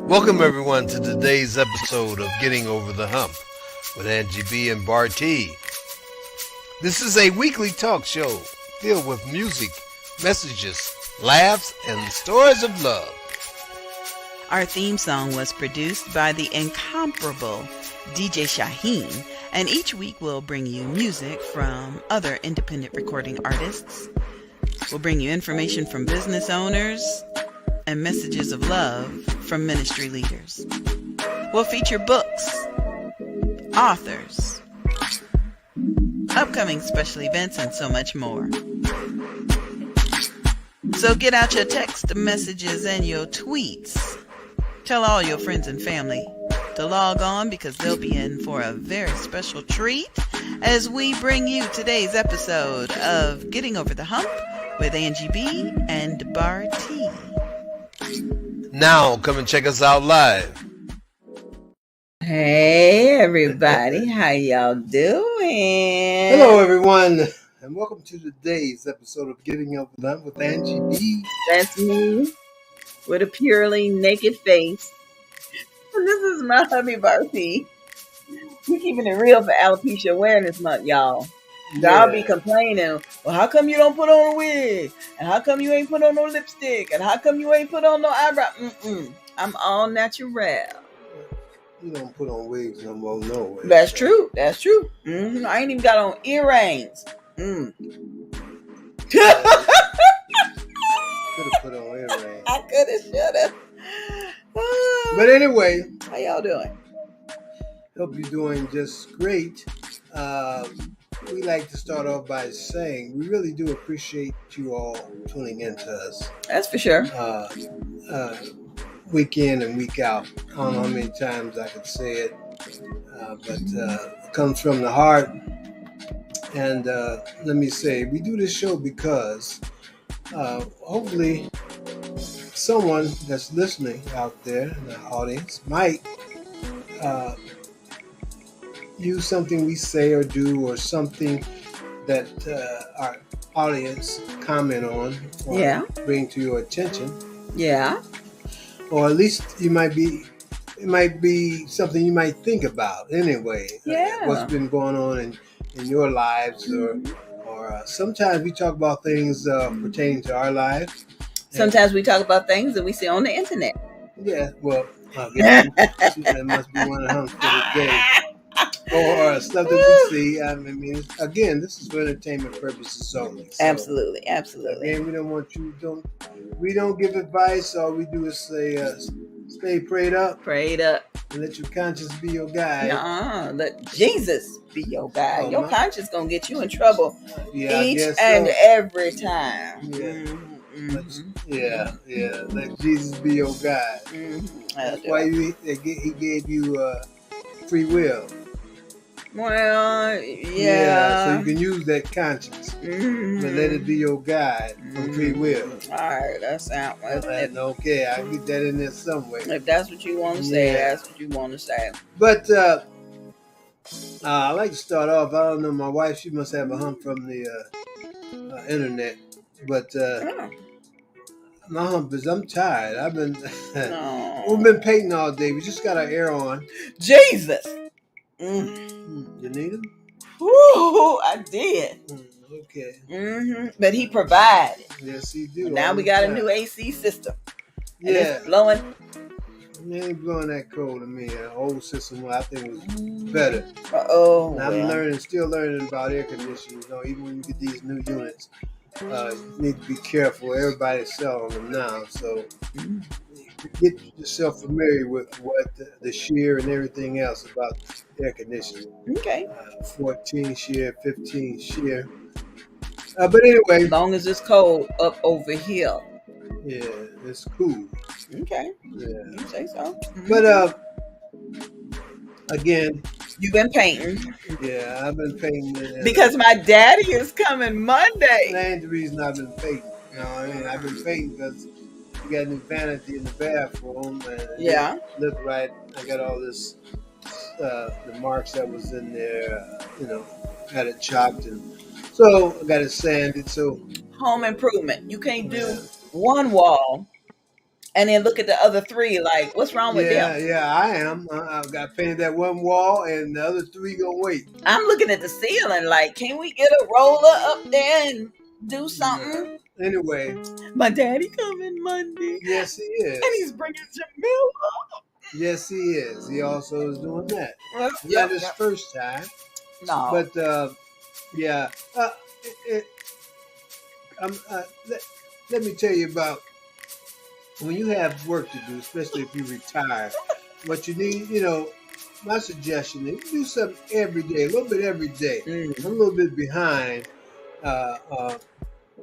Welcome everyone to today's episode of Getting Over the Hump with Angie B and Bartee. This is a weekly talk show filled with music, messages, laughs, and stories of love. Our theme song was produced by the incomparable DJ Shaheen, and each week we'll bring you music from other independent recording artists. We'll bring you information from business owners and messages of love from ministry leaders. We'll feature books, authors, upcoming special events, and so much more. So get out your text messages and your tweets. Tell all your friends and family to log on because they'll be in for a very special treat as we bring you today's episode of Getting Over the Hump with Angie B and Bartee. Now come and check us out live. Hey everybody, how y'all doing? Hello everyone, and welcome to today's episode of Getting Over the Hump with Angie B. That's me with a purely naked face. And this is my hubby Bartee. We keeping it real for Alopecia Awareness Month, y'all. Y'all be complaining, well, how come you don't put on a wig? And how come you ain't put on no lipstick? And how come you ain't put on no eyebrow? I'm all natural. You don't put on wigs no more, no way. That's true. That's true. I ain't even got on earrings. Could have put on earrings. I could have, should have. But anyway, How y'all doing? hope you're doing just great. We like to start off by saying we really do appreciate you all tuning in to us That's for sure. week in and week out. I don't know how many times I could say it, but it comes from the heart. And let me say, we do this show because hopefully someone that's listening out there in the audience might use something we say or do, or something that our audience comment on or bring to your attention. Yeah. Or at least it might be something you might think about anyway. Yeah. What's been going on in your lives, or sometimes we talk about things pertaining to our lives. Sometimes we talk about things that we see on the internet. Yeah, well, that must be one of them for the day. Or stuff that we see. I mean, again, this is for entertainment purposes only. So, Absolutely. again, we don't want we don't give advice. All we do is say, stay prayed up. Prayed up. And let your conscience be your guide. Let Jesus be your guide. Your conscience gonna get you in trouble each so. and every time. Yeah. Let Jesus be your guide. That's why he gave you free will. Well, so you can use that conscience, but let it be your guide from free will. All right, that sounds okay. I get that in there somewhere. If that's what you want to say, that's what you want to say. But I like to start off. I don't know. My wife, she must have a hump from the internet, but my hump is I'm tired. I've been we've been painting all day. We just got our air on. Jesus. You need them? Ooh, I did. Okay. But he provided. Yes, he do. Now we got a new AC system. And it's blowing. It ain't blowing that cold to me. An old system, I think, was better. I'm still learning about air conditioning. Even when you get these new units, you need to be careful. Everybody's selling them now, so get yourself familiar with what the shear and everything else about air conditioning. Okay. 14 shear, 15 shear. But anyway, as long as it's cold up over here. Yeah, it's cool. Okay. Yeah. You say so. But again, you've been painting. Yeah, I've been painting. Because my daddy is coming Monday. That ain't the reason I've been painting. You know what I mean? I've been painting because we got a new vanity in the bathroom, and it looked right. I got all this, the marks that was in there, got it chopped, and so I got it sanded. So home improvement. You can't do one wall and then look at the other 3 like, what's wrong with them? Yeah, I am. I've got painted that one wall, and the other 3 gonna wait. I'm looking at the ceiling like, can we get a roller up there and do something? Anyway, my daddy coming Monday. Yes, he is. And he's bringing Jamila. Yes, he is. He also is doing that. Not his first time. No. But, yeah. Let me tell you about when you have work to do, especially if you retire, what you need, my suggestion is do something every day, a little bit every day. I'm a little bit behind.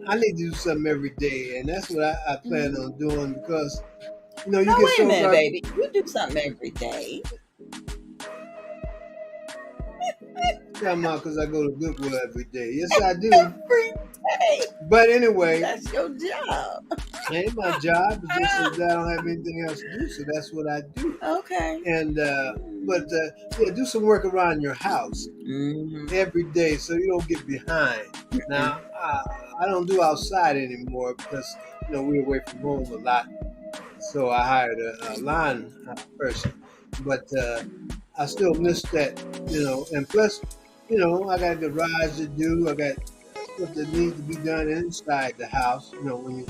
I need to do something every day, and that's what I plan on doing because, you get wait a minute, baby. You do something every day. Come on, because I go to Goodwill every day. Yes, I do. Every day. But anyway, that's your job. It ain't my job. It's just that I don't have anything else to do, so that's what I do. Okay. And do some work around your house every day so you don't get behind. Now, I don't do outside anymore because we're away from home a lot. So I hired a line person, but I still miss that, and plus, I got a garage to do. I got stuff that needs to be done inside the house, when you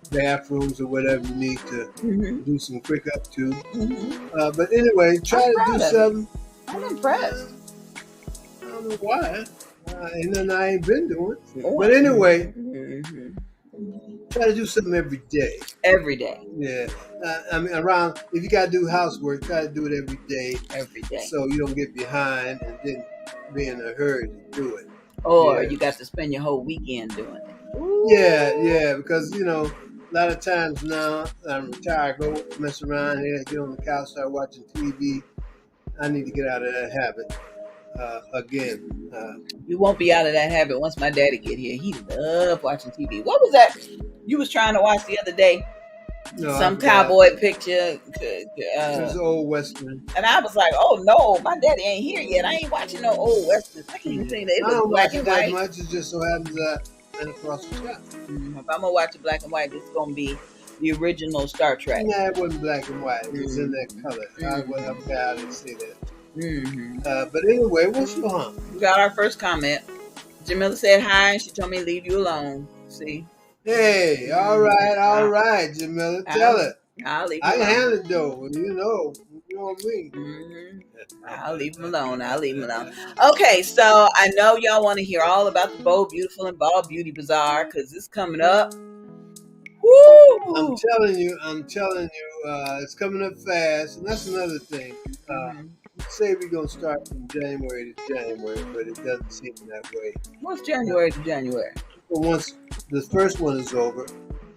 bathrooms or whatever you need to do some quick up to. But anyway, try to do something. I'm impressed. I don't know why. And then I ain't been doing. But anyway, try to do something every day. Every day. Yeah. Around, if you got to do housework, try to do it every day. Every day. So you don't get behind and then be in a hurry to do it. Or you got to spend your whole weekend doing it. Ooh. Yeah, because, a lot of times now I'm retired, go mess around here, get on the couch, start watching TV. I need to get out of that habit again. You won't be out of that habit once my daddy get here. He love watching TV. What was that you was trying to watch the other day? No, some cowboy picture. It was old Western. And I was like, oh no, my daddy ain't here yet. I ain't watching no old Western. I can't even say that. It was black and white. Much. It just so happens that and across the shop. If I'm gonna watch it black and white, it's gonna be the original Star Trek. Nah, it wasn't black and white. It was in that color. I'm proud to say that. But anyway, what's your hump? We got our first comment. Jamila said hi, and she told me to leave you alone. See? Hey, all right, Jamila. Tell it. I'll leave him alone. I can handle it though. You know what I mean. I'll leave him alone. Okay, so I know y'all want to hear all about the Bold, Beautiful, and Bold Beauty Bazaar because it's coming up. Woo! I'm telling you, it's coming up fast, and that's another thing. Say we're gonna start from January to January, but it doesn't seem that way. What's January to January? Well, once the first one is over,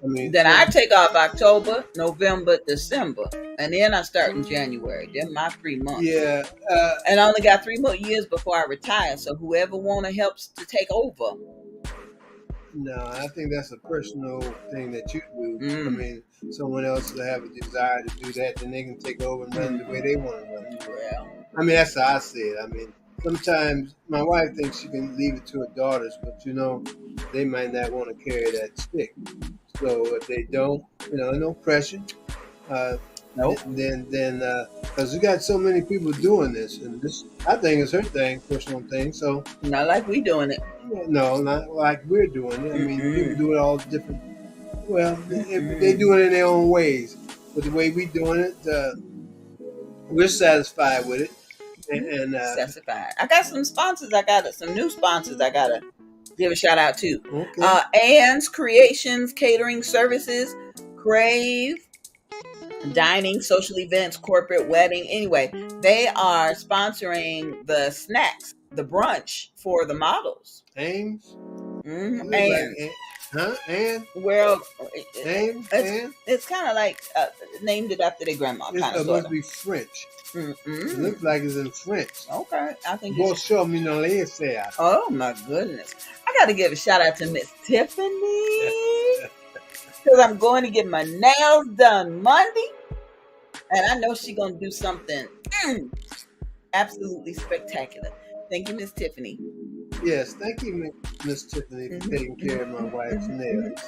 then I take off October, November, December, and then I start in January. Then my 3 months. Yeah. And I only got 3 more years before I retire. So whoever wanna helps to take over. No, I think that's a personal thing that you do. I mean, someone else will have a desire to do that, then they can take over and run the way they want to run. Well, I mean, that's how I see it. I mean, sometimes my wife thinks she can leave it to her daughters, but they might not want to carry that stick. So if they don't, no pressure. Nope. Then, because we got so many people doing this, and this, I think, is her thing, personal thing. So not like we doing it. No, not like we're doing it. I mean, people do it all different. Well, they do it in their own ways, but the way we doing it, we're satisfied with it. And satisfied. I got some sponsors. I got some new sponsors. I gotta give a shout out to. Okay. Ann's Creations Catering Services, Crave Dining, social events, corporate wedding. Anyway, they are sponsoring the snacks, the brunch for the models. Ames? Ames. Huh? And? Well, Ames? it's kind of like named it after their grandma. It must be French. It looks like it's in French. Okay, I think Bonjour, mi nom est Léa. Oh my goodness. I got to give a shout out to Miss Tiffany. Because I'm going to get my nails done Monday. And I know she's going to do something absolutely spectacular. Thank you, Miss Tiffany. Yes, thank you, Miss Tiffany, for taking care of my wife's nails.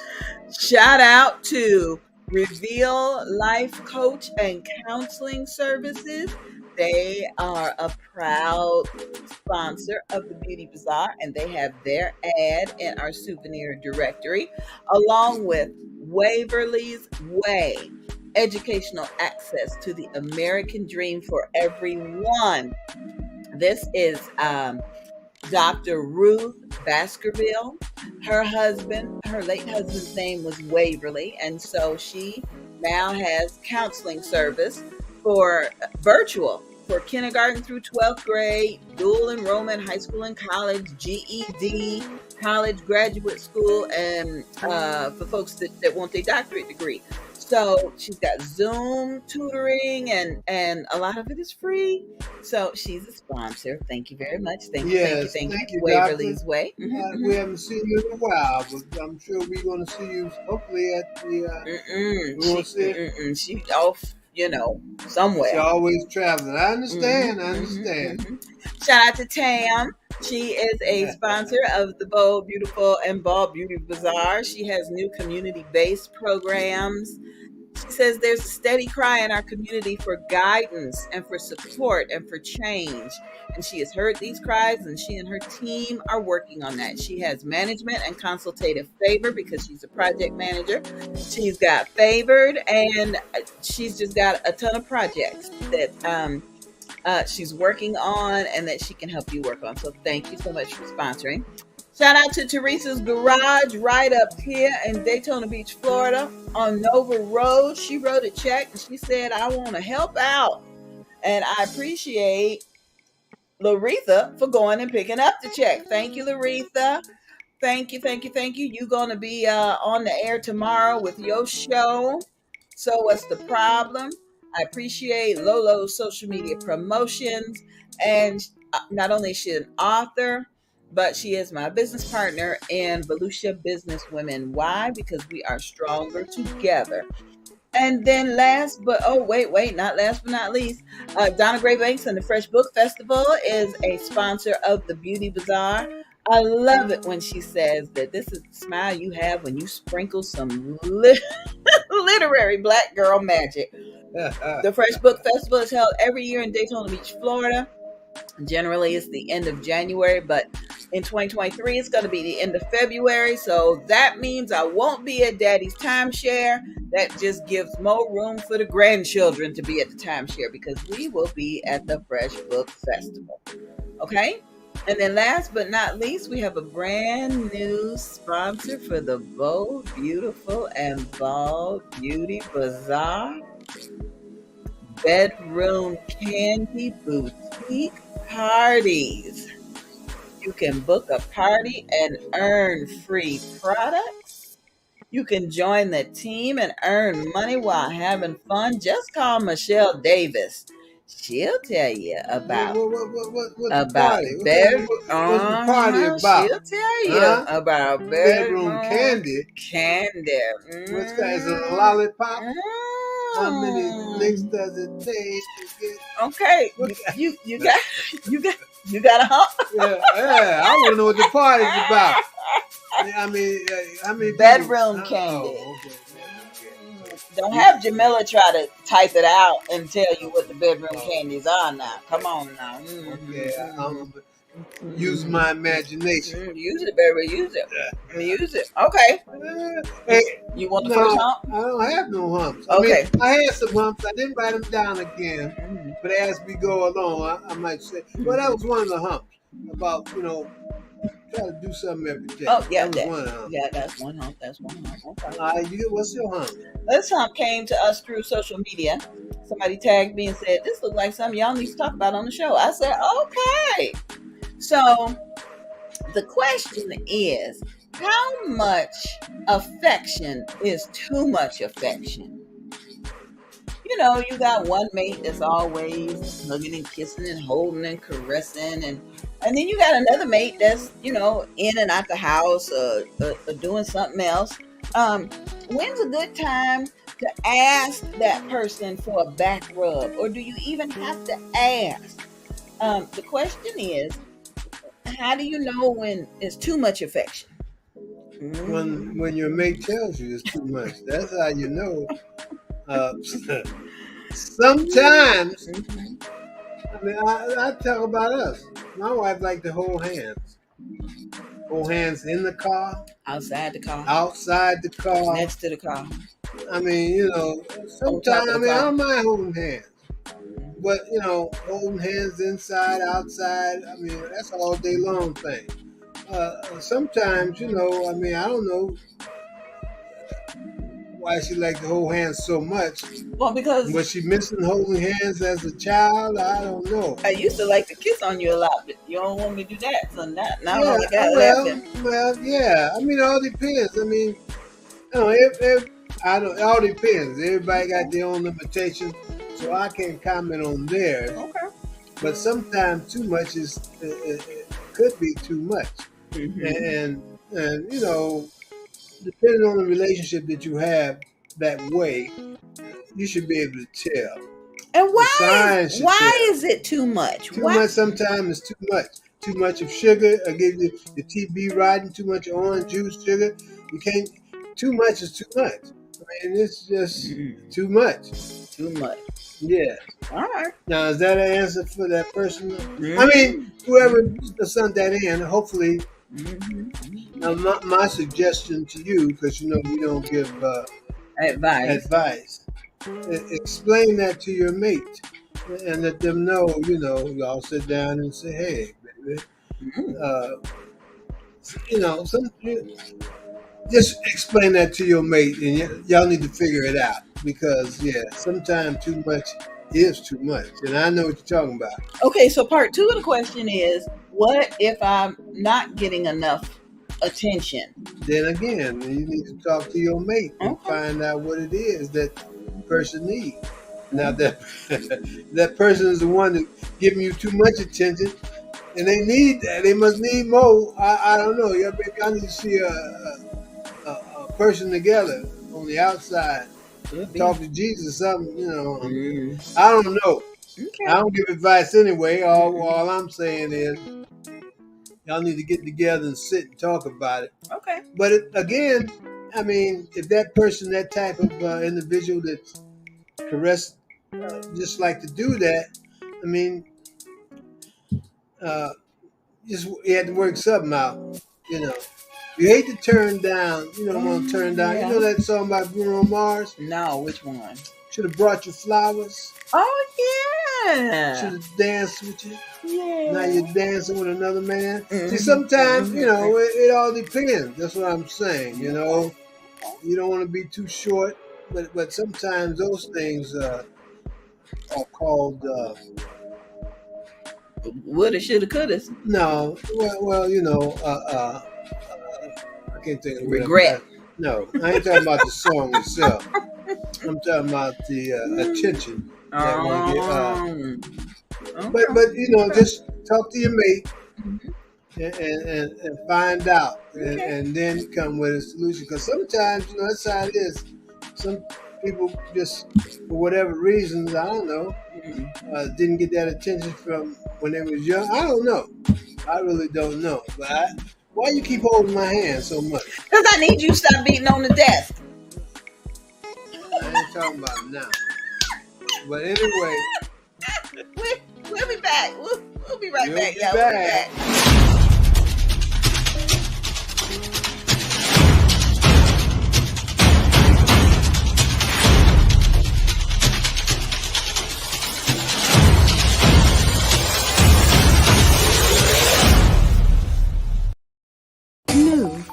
Shout out to Reveal Life Coach and Counseling Services. They are a proud sponsor of the Beauty Bazaar, and they have their ad in our souvenir directory, along with Waverly's Way, educational access to the American dream for everyone. This is Dr. Ruth Baskerville. Her late husband's name was Waverly, and so she now has counseling service for virtual for kindergarten through 12th grade, dual enrollment, high school and college, GED, college, graduate school, and for folks that want their doctorate degree. So she's got Zoom tutoring, and a lot of it is free. So she's a sponsor. Thank you very much. Thank you, Waverly's Way. We haven't seen you in a while, but I'm sure we're going to see you hopefully at the. She's off, somewhere. She's always traveling. I understand. Shout out to Tam. She is a sponsor of the Bold, Beautiful, and Bold Beauty Bazaar. She has new community-based programs. She says there's a steady cry in our community for guidance and for support and for change. And she has heard these cries, and she and her team are working on that. She has management and consultative favor because she's a project manager. She's got favored, and she's just got a ton of projects that she's working on and that she can help you work on. So thank you so much for sponsoring. Shout out to Teresa's Garage right up here in Daytona Beach, Florida on Nova Road. She wrote a check and she said, I want to help out. And I appreciate Laretha for going and picking up the check. Thank you, Laretha. Thank you. You're going to be on the air tomorrow with your show. So what's the problem? I appreciate Lolo's social media promotions. And not only is she an author, but she is my business partner in Volusia Business Women. Why? Because we are stronger together. And then not last but not least, Donna Gray Banks and the Fresh Book Festival is a sponsor of the Beauty Bazaar. I love it when she says that this is the smile you have when you sprinkle some literary black girl magic. The Fresh Book Festival is held every year in Daytona Beach, Florida. Generally, it's the end of January, but in 2023, it's going to be the end of February. So that means I won't be at Daddy's timeshare. That just gives more room for the grandchildren to be at the timeshare because we will be at the Fresh Book Festival. Okay? And then last but not least, we have a brand new sponsor for the Bold, Beautiful, and Bold Beauty Bazaar. Bedroom Candy Boutique Parties. You can book a party and earn free products. You can join the team and earn money while having fun. Just call Michelle Davis. She'll tell you about what's about the party? What's the party about? She'll tell you about bedroom candy. What's that? Is it a lollipop? How many licks does it take to get? Okay, you got a hump. Yeah. I want to know what the party's about. I mean, bedroom candy. Okay. Don't have Jamila try to type it out and tell you what the bedroom candies are now. Come on now. Use my imagination. Use it, baby. Use it. Okay. Hey, you want the first hump? I don't have no humps. Okay. I had some humps. I didn't write them down again. But as we go along, I might say, well, that was one of the humps about, try to do something every day. Oh, yeah. That's one hump. That's one hump. Okay. What's your hump? This hump came to us through social media. Somebody tagged me and said, this looks like something y'all need to talk about on the show. I said, okay. So the question is, how much affection is too much affection? You got one mate that's always hugging and kissing and holding and caressing, and then you got another mate that's, in and out the house or doing something else. When's a good time to ask that person for a back rub? Or do you even have to ask? The question is, how do you know when it's too much affection? when your mate tells you it's too much. That's how you know. Sometimes, I mean, I talk about us. My wife liked to hold hands. Hold hands in the car. Outside the car. Outside the car. Next to the car. I mean, sometimes, I don't mind holding hands. But, holding hands inside, outside, I mean, that's all day long thing. Sometimes, I don't know why she liked to hold hands so much. Well, because... Was she missing holding hands as a child? I don't know. I used to like to kiss on you a lot, but you don't want me to do that. So now yeah, I got laughing. Well, yeah. I mean, it all depends. I mean, it all depends. Everybody got their own limitations, so I can't comment on theirs. Okay. But sometimes too much could be too much. And depending on the relationship that you have that way, you should be able to tell. And why is it too much? Too much sometimes is too much. Too much of sugar. I give you the TB riding. Too much orange juice, sugar. You can't. Too much is too much. I mean, it's just too much. Too much. Yeah. All right. Now, is that an answer for that person? I mean, whoever sent that in, hopefully. Now, my suggestion to you, because we don't give advice. Explain that to your mate and let them know. Y'all sit down and say, "Hey, baby, just explain that to your mate, and y'all need to figure it out because sometimes too much is too much, and I know what you're talking about." Okay, so part 2 of the question is, what if I'm not getting enough attention? Then again, you need to talk to your mate and find out what it is that the person needs. Now that person is the one that's giving you too much attention, and they need that. They must need more. I don't know. Yeah, baby, I need to see a person together on the outside. Talk to Jesus or something, I don't know. Okay. I don't give advice anyway. All I'm saying is y'all need to get together and sit and talk about it. Okay. But again, I mean, if that person, that type of individual that's just like to do that, I mean, you had to work something out, You hate to turn down. You don't want to turn down. Yeah. You know that song by Bruno Mars? No, which one? Should have brought you flowers. Oh, yeah. Should have danced with you. Yeah. Now you're dancing with another man. See, sometimes, it all depends. That's what I'm saying, You don't want to be too short, but sometimes those things are called... woulda, shoulda, coulda. No. Well, I can't think of regret. No, I ain't talking about the song itself. I'm talking about the attention that one get. But just talk to your mate and find out, and then come with a solution. Because sometimes that's how it is. Some people just, for whatever reasons, I don't know, didn't get that attention from when they was young. I don't know. I really don't know. But why you keep holding my hand so much? Because I need you to stop beating on the desk. I ain't talking about it now. But anyway. We'll be back. We'll be right back, y'all. We'll be back.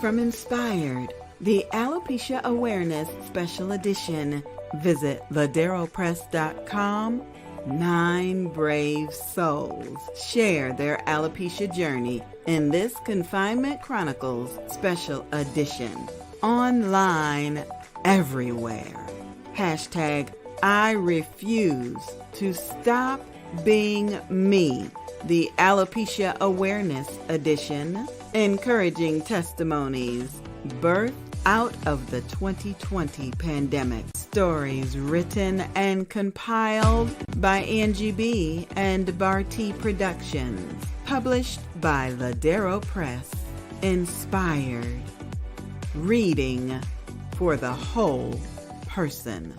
From Inspired, the Alopecia Awareness Special Edition. Visit laderopress.com. 9 brave souls share their alopecia journey in this Confinement Chronicles Special Edition. Online everywhere. Hashtag I refuse to stop being me. The Alopecia Awareness Edition. Encouraging testimonies birthed out of the 2020 pandemic. Stories written and compiled by Angie B. and Bartee Productions. Published by Ladero Press. Inspired. reading for the whole person.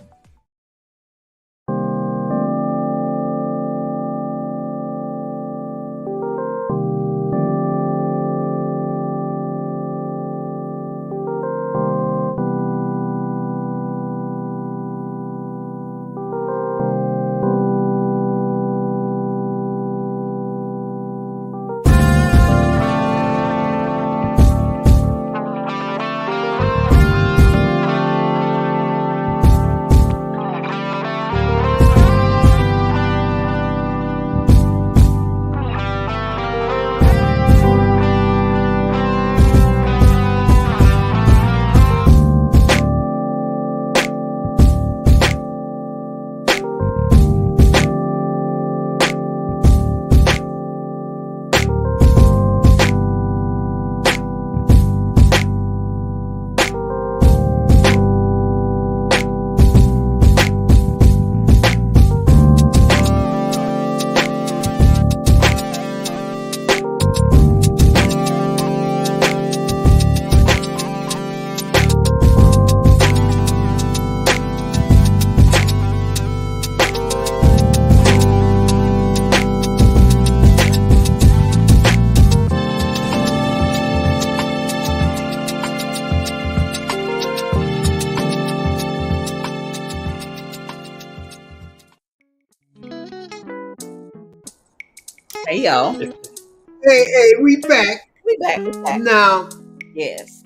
Hey, y'all. Hey, we back. We back. Now, yes.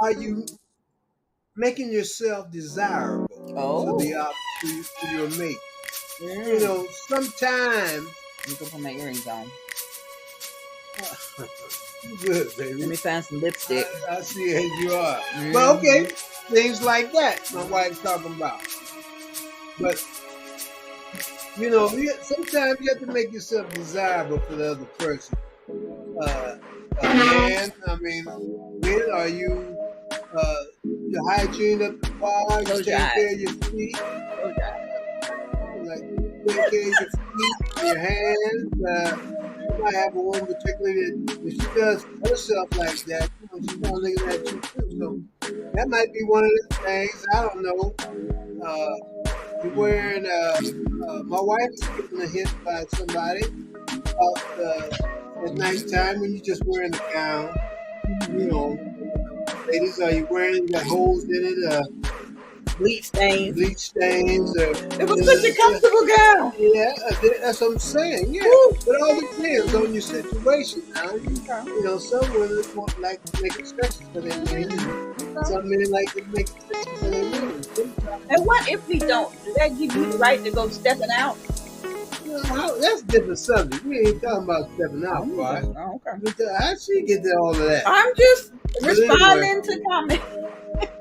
Are you making yourself desirable for your mate? You know, sometimes. Let me go put my earrings on. Good, baby. Let me find some lipstick. I see as you are. But okay, things like that my wife's talking about. But you know, sometimes you have to make yourself desirable for the other person. Man, I mean, when are you your hygiene up to par? You take care of your feet. Like take care of your feet, your hands. You might have a woman particularly that if she does herself like that, you know, she's not looking at you too. So that might be one of the things. I don't know. You're wearing, my wife is given a hint by somebody at nighttime when you're just wearing a gown. You know, ladies, are you wearing the holes in it? Bleach stains. It was such a comfortable gown. Yeah, that's what I'm saying. Yeah, but it all depends on your situation. Now, you know, some women like to make exceptions for their men, and some men like to make exceptions for their women. And what if we don't? Does that give you the right to go stepping out? No, that's a different subject. We ain't talking about stepping out, right? Oh, okay. How she get to all of that? I'm just responding to comments.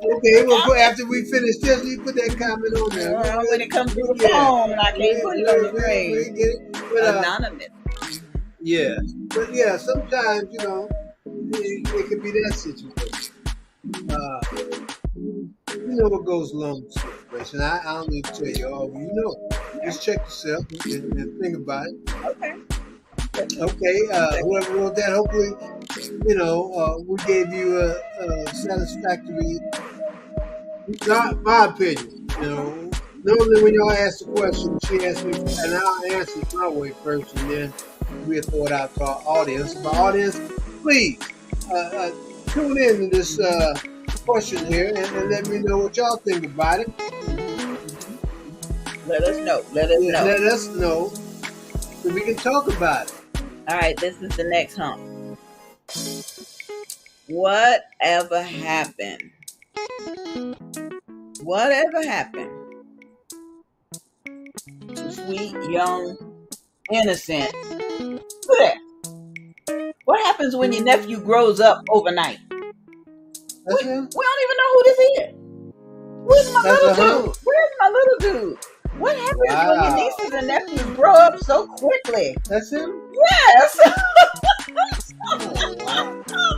Okay, well, after we finish this, you put that comment on there. Well, when it comes to the phone, I can't put it on the screen. Anonymous. Yeah. But yeah, sometimes, you know, it could be that situation. You know what goes along with the situation. I don't need to tell you all. You know. Just check yourself and think about it. Okay. Whoever wrote that, hopefully, you know, we gave you a satisfactory. Not my opinion. You know, normally when y'all ask the question, she asks me, and I'll answer it my way first, and then we'll throw it out to our audience. My audience, please tune in to this question here and let me know what y'all think about it. Let us know. Let us know so we can talk about it. All right, this is the next hump. Whatever happened to sweet, young, innocent? Look at that. What happens when your nephew grows up overnight? We don't even know who this is. Where's my little dude? What happens when your nieces and nephews grow up so quickly? That's him? Yes.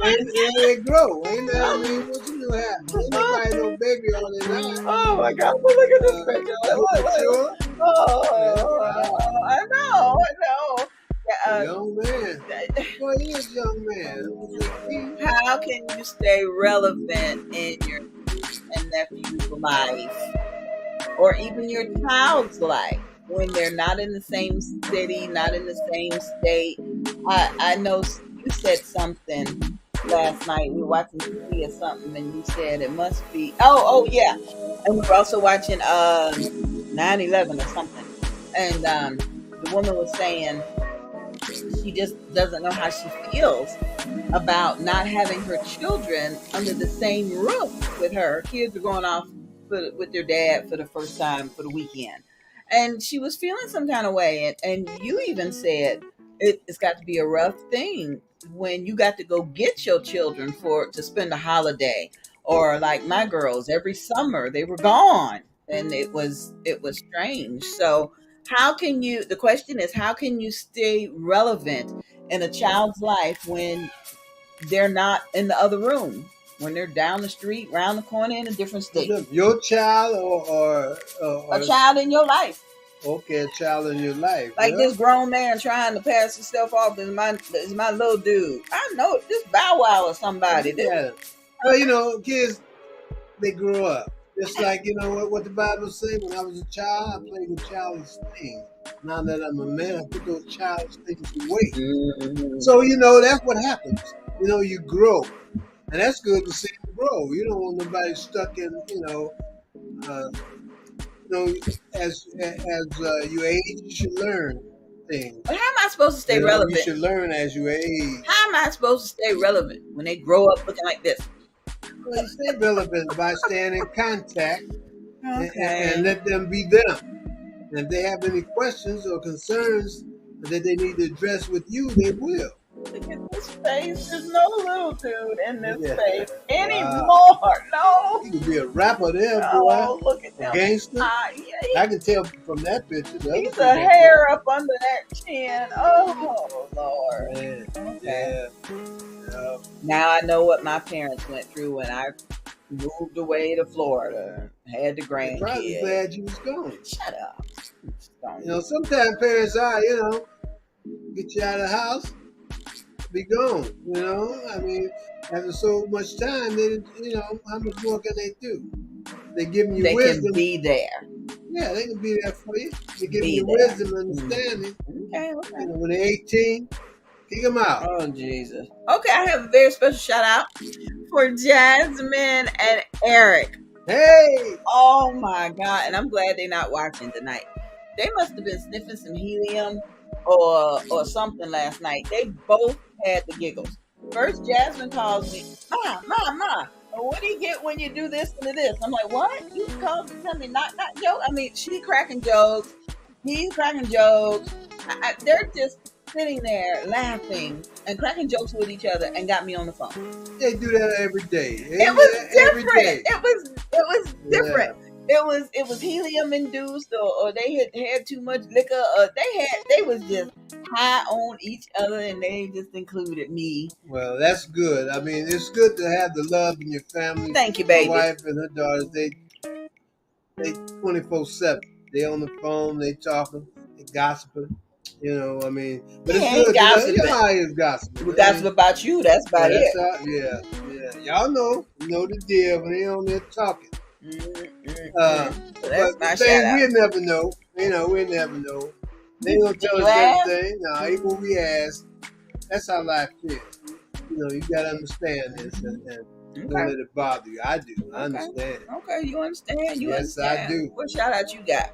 And they grow. Ain't that, I mean, what you do have? Ain't nobody no baby on it now. Oh my God! Well, look at this picture. Sure? Oh, I know. Yeah, young man. Boy, he is young man. How can you stay relevant in your niece and nephew's life, or even your child's life, when they're not in the same city, not in the same state? I know you said something last night. We were watching TV or something, and you said it must be. Oh yeah, and we were also watching 9/11 or something, and the woman was saying she just doesn't know how she feels about not having her children under the same roof with her. Her kids are going off with their dad for the first time for the weekend, and she was feeling some kind of way. And you even said it's got to be a rough thing when you got to go get your children to spend a holiday, or like my girls, every summer they were gone, and it was strange. So the question is, how can you stay relevant in a child's life when they're not in the other room, when they're down the street, round the corner, in a different state? Your child or a child in your life. Okay, a child in your life. Like this grown man trying to pass himself off as my little dude. I know this Bow Wow or somebody. Yeah. Well, kids, they grow up. Just like, what the Bible says, when I was a child, I played with childish things. Now that I'm a man, I put those childish things away. Mm-hmm. So, that's what happens. You grow. And that's good to see you grow. You don't want nobody stuck in, as you age, you should learn things. But how am I supposed to stay relevant? You should learn as you age. How am I supposed to stay relevant when they grow up looking like this? Well, you stay relevant by staying in contact and let them be them. And if they have any questions or concerns that they need to address with you, they will. Look at this face. There's no little dude in this face anymore. No. You could be a rapper there, boy. Oh, look at that. Gangster. I can tell from that picture. He's a hair up under that chin. Oh, Lord. Man. Okay. Yeah. Now I know what my parents went through when I moved away to Florida. Had the grandkids. I'm probably glad you was gone. Shut up. Sometimes parents are, get you out of the house, be gone. I mean, after so much time, they, how much more can they do? They giving you wisdom. They can be there. Yeah, they can be there for you. They give you wisdom and understanding. Okay. When they're 18, kick them out. Oh, Jesus. Okay, I have a very special shout out for Jasmine and Eric. Hey! Oh, my God. And I'm glad they're not watching tonight. They must have been sniffing some helium or something last night. They both had the giggles. First, Jasmine calls me, Ma, what do you get when you do this and this? I'm like, what? You called to tell me not joke? I mean, she cracking jokes. He's cracking jokes. They're just sitting there laughing and cracking jokes with each other and got me on the phone. They do that every day. It was different. It was different. Yeah. It was helium induced, or they had too much liquor, or they was just high on each other, and they just included me. Well, that's good. I mean, it's good to have the love in your family. Thank you, baby. My wife and her daughters, they 24/7. They on the phone, they talking, they gossiping. I mean, but it's good. Gossiping. How he is gossiping. We gossip about you. That's about it. Yeah. Y'all know the deal when they on there talking. So that's my shout out. We'll never know. We'll never know. They gonna tell us everything. No, even when we ask, that's how life is. You gotta understand this and don't let it bother you. I do. I understand. Okay, you understand. Yes, I do. What shout out you got?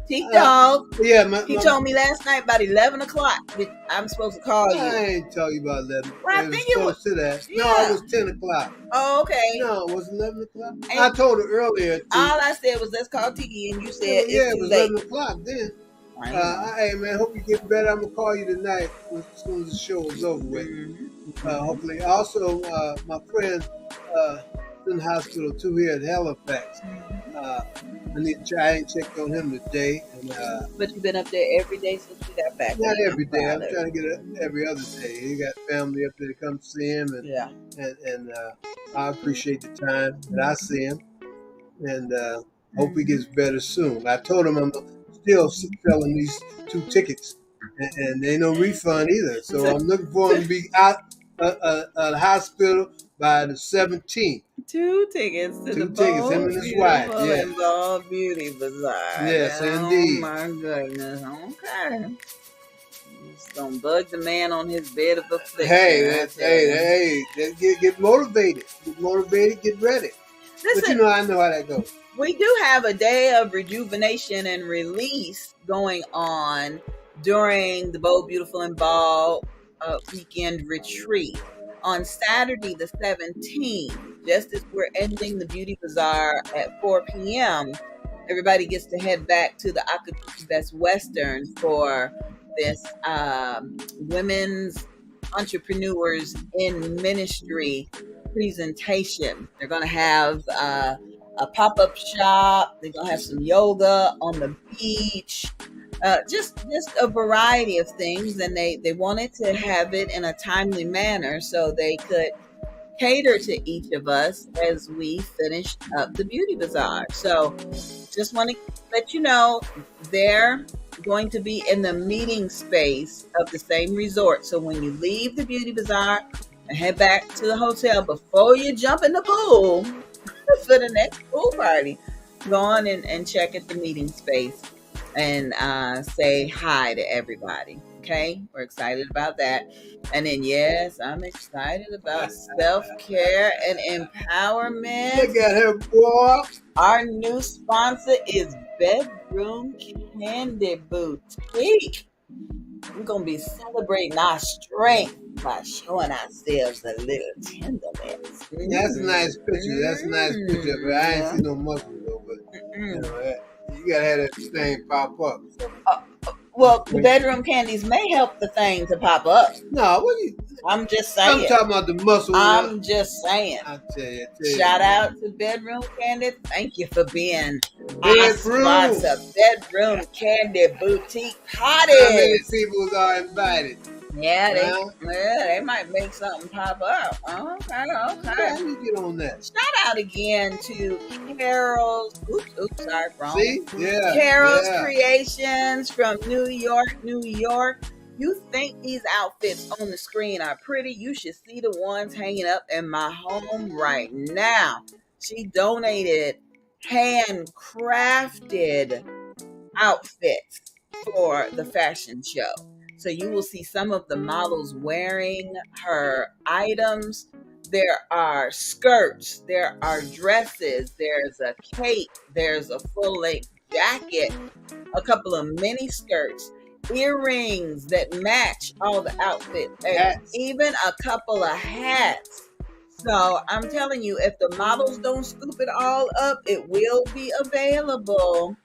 T-Dog. He told me last night about 11 o'clock that I'm supposed to call you. I ain't tell you about 11. Well, I think it was to that. Yeah. No, it was 10 o'clock. Oh, okay. No, it was 11 o'clock. I told her earlier. All I said was, let's call Tiki, and you said it was 11 o'clock then. Hey, man, hope you get better. I'm going to call you tonight as soon as the show is over with. Hopefully. Also, my friend in the hospital, too, here at Halifax. I need to try. I ain't checked on him today. But you've been up there every day since we got back. Not every day. I'm trying to get up every other day. He got family up there to come see him, and I appreciate the time that I see him, and hope he gets better soon. I told him I'm still selling these 2 tickets and ain't no refund either. So I'm looking for him to be out the hospital by the 17th. 2 tickets to the tickets, him Bold and his wife. Beautiful Yes. and Bold Beauty Bazaar. Yes, Oh indeed. my goodness. Okay. Just gonna bug the man on his bed of affliction. Hey, get motivated. Get motivated, get ready. Listen, But I know how that goes. We do have a day of rejuvenation and release going on during the Bold, Beautiful, and Bald weekend retreat. On Saturday the 17th, just as we're ending the Beauty Bazaar at 4 p.m., everybody gets to head back to the Akabuki Best Western for this women's entrepreneurs in ministry presentation. They're going to have a pop-up shop. They're going to have some yoga on the beach. Just a variety of things, and they wanted to have it in a timely manner so they could cater to each of us as we finished up the Beauty Bazaar. So just want to let you know they're going to be in the meeting space of the same resort. So when you leave the Beauty Bazaar and head back to the hotel, before you jump in the pool for the next pool party, go on and check at the meeting space and say hi to everybody. Okay, we're excited about that. And then, yes, I'm excited about self-care and empowerment. Look at her, boy. Our new sponsor is Bedroom Candy Boutique. We're going to be celebrating our strength by showing ourselves a little tenderness. That's a nice picture. That's a nice picture. But I ain't see no muscle though. But you gotta have that thing pop up. Well, the bedroom candies may help the thing to pop up. No, what you? I'm just saying. I'm talking about the muscle. I'm just saying. I tell you. Shout out to Bedroom Candy. Thank you for being our sponsor. Bedroom Candy Boutique Party. How many people are invited? Yeah, they might make something pop up. Okay. How you get on that? Shout out again to Carol's. Oops, sorry, wrong. See? Yeah. Carol's Creations from New York, New York. You think these outfits on the screen are pretty? You should see the ones hanging up in my home right now. She donated handcrafted outfits for the fashion show. So you will see some of the models wearing her items. There are skirts, there are dresses, there's a cape, there's a full-length jacket, a couple of mini skirts, earrings that match all the outfits, and even a couple of hats. So I'm telling you, if the models don't scoop it all up, it will be available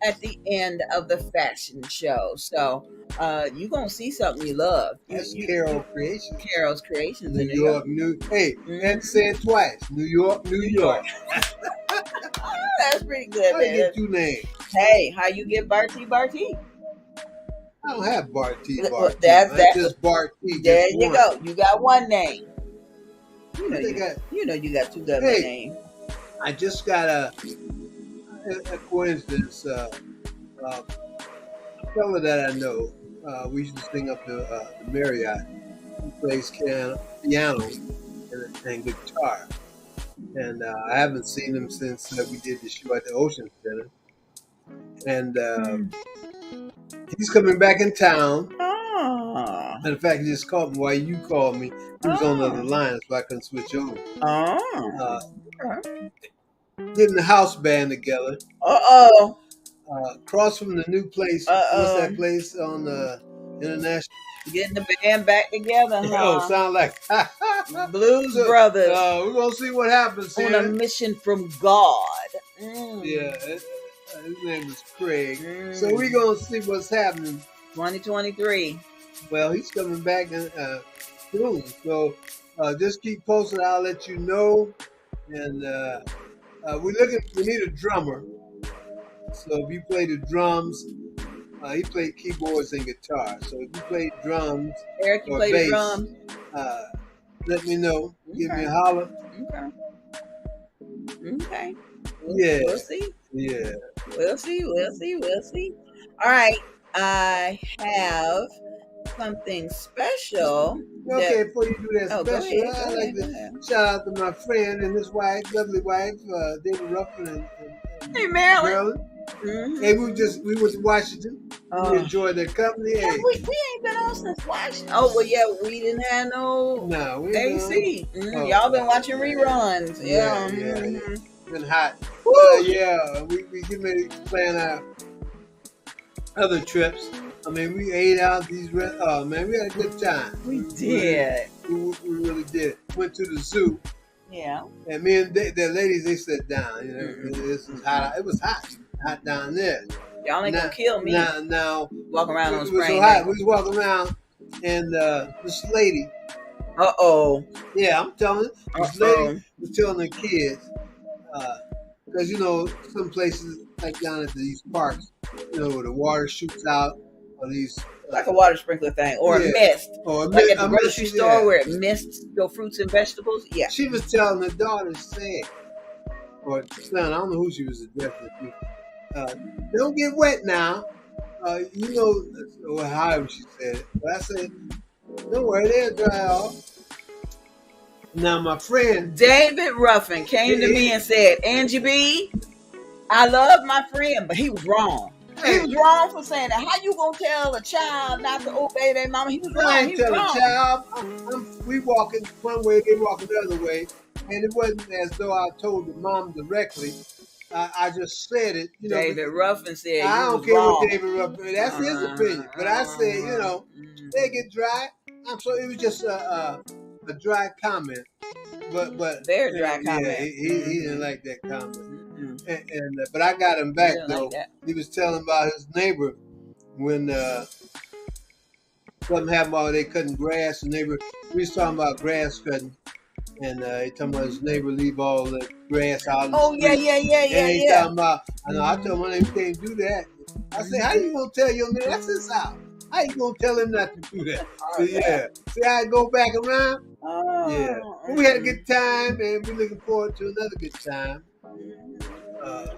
at the end of the fashion show. So you're going to see something you love. That's Carol Creations. Carol's Creations New York. Hey, and say it twice. New York, New York. That's pretty good. How you get two names? Hey, how you get Bartee? I don't have Bartee. That's just Bartee. There you go. You got one name. You know you got two government names. I just got a coincidence. A fella that I know, we used to sing up the Marriott. He plays piano and guitar. And I haven't seen him since we did the show at the Ocean Center. And he's coming back in town. Matter of fact, he just called me while you called me. He was on the other line, so I couldn't switch over. Getting the house band together. Across from the new place. What's that place on the International? Getting the band back together, huh? Oh, sound like Blues Brothers. We're gonna see what happens here. On a mission from God. Yeah, his name is Craig. So we're gonna see what's happening. 2023. Well, he's coming back soon. So just keep posted. I'll let you know. And we need a drummer. So if you play the drums, he played keyboards and guitar. So if you play drums Eric, you or play bass, the drums? Let me know. Give me a holler. Okay. Yeah. We'll see. Yeah. We'll see. All right. I have something special. Okay, before you do that special, I'd like go to ahead. shout out to my friend and his wife, lovely wife, David Ruffin and Hey, Marilyn. Marilyn. Hey, we went to Washington. We enjoyed their company. Yeah, Hey. we ain't been on since Washington. Oh, well, yeah, we didn't have we AC. Y'all been watching reruns. Yeah. Been hot. Yeah, we get ready to plan our other trips. I mean, we ate out these. Oh man, we had a good time. We did. We really did. Went to the zoo. Yeah. And me and the ladies, they sat down. You know, this was hot. It was hot down there. Y'all ain't gonna kill me. Now walking around on it was spring. So hot. We was walking around, and this lady. Yeah, I'm telling you, this lady was telling the kids, because you know some places like down at these parks, you know, where the water shoots out, or these like a water sprinkler thing, or a mist, or like at the grocery store where it mists your fruits and vegetables. Yeah, she was telling her daughter, said, or son, I don't know who she was addressing to. Don't get wet now. You know, or however she said it. But I said, don't worry, they'll dry off. Now, my friend David Ruffin came to me and said, Angie B, I love my friend, but he was wrong. He was wrong for saying that. How you gonna tell a child not to obey their mama? He was wrong. I ain't telling a child. We walking one way, they walking the other way. And it wasn't as though I told the mom directly. I just said it. You know, David Ruffin said I don't care what David Ruffin. That's his opinion. But I said, you know, they get dry. It was just a dry comment. But very dry comment. Yeah, he didn't like that comment. But I got him back though. Like he was telling about his neighbor when something happened while they cutting grass. We was talking about grass cutting. And he talking about his neighbor leave all the grass out. Yeah. And he talking about, I told him they can't do that. I said, how you gonna tell your neighbor? That's his house. How you gonna tell him not to do that? So, yeah. See how I go back around? Yeah. But we had a good time, and we're looking forward to another good time.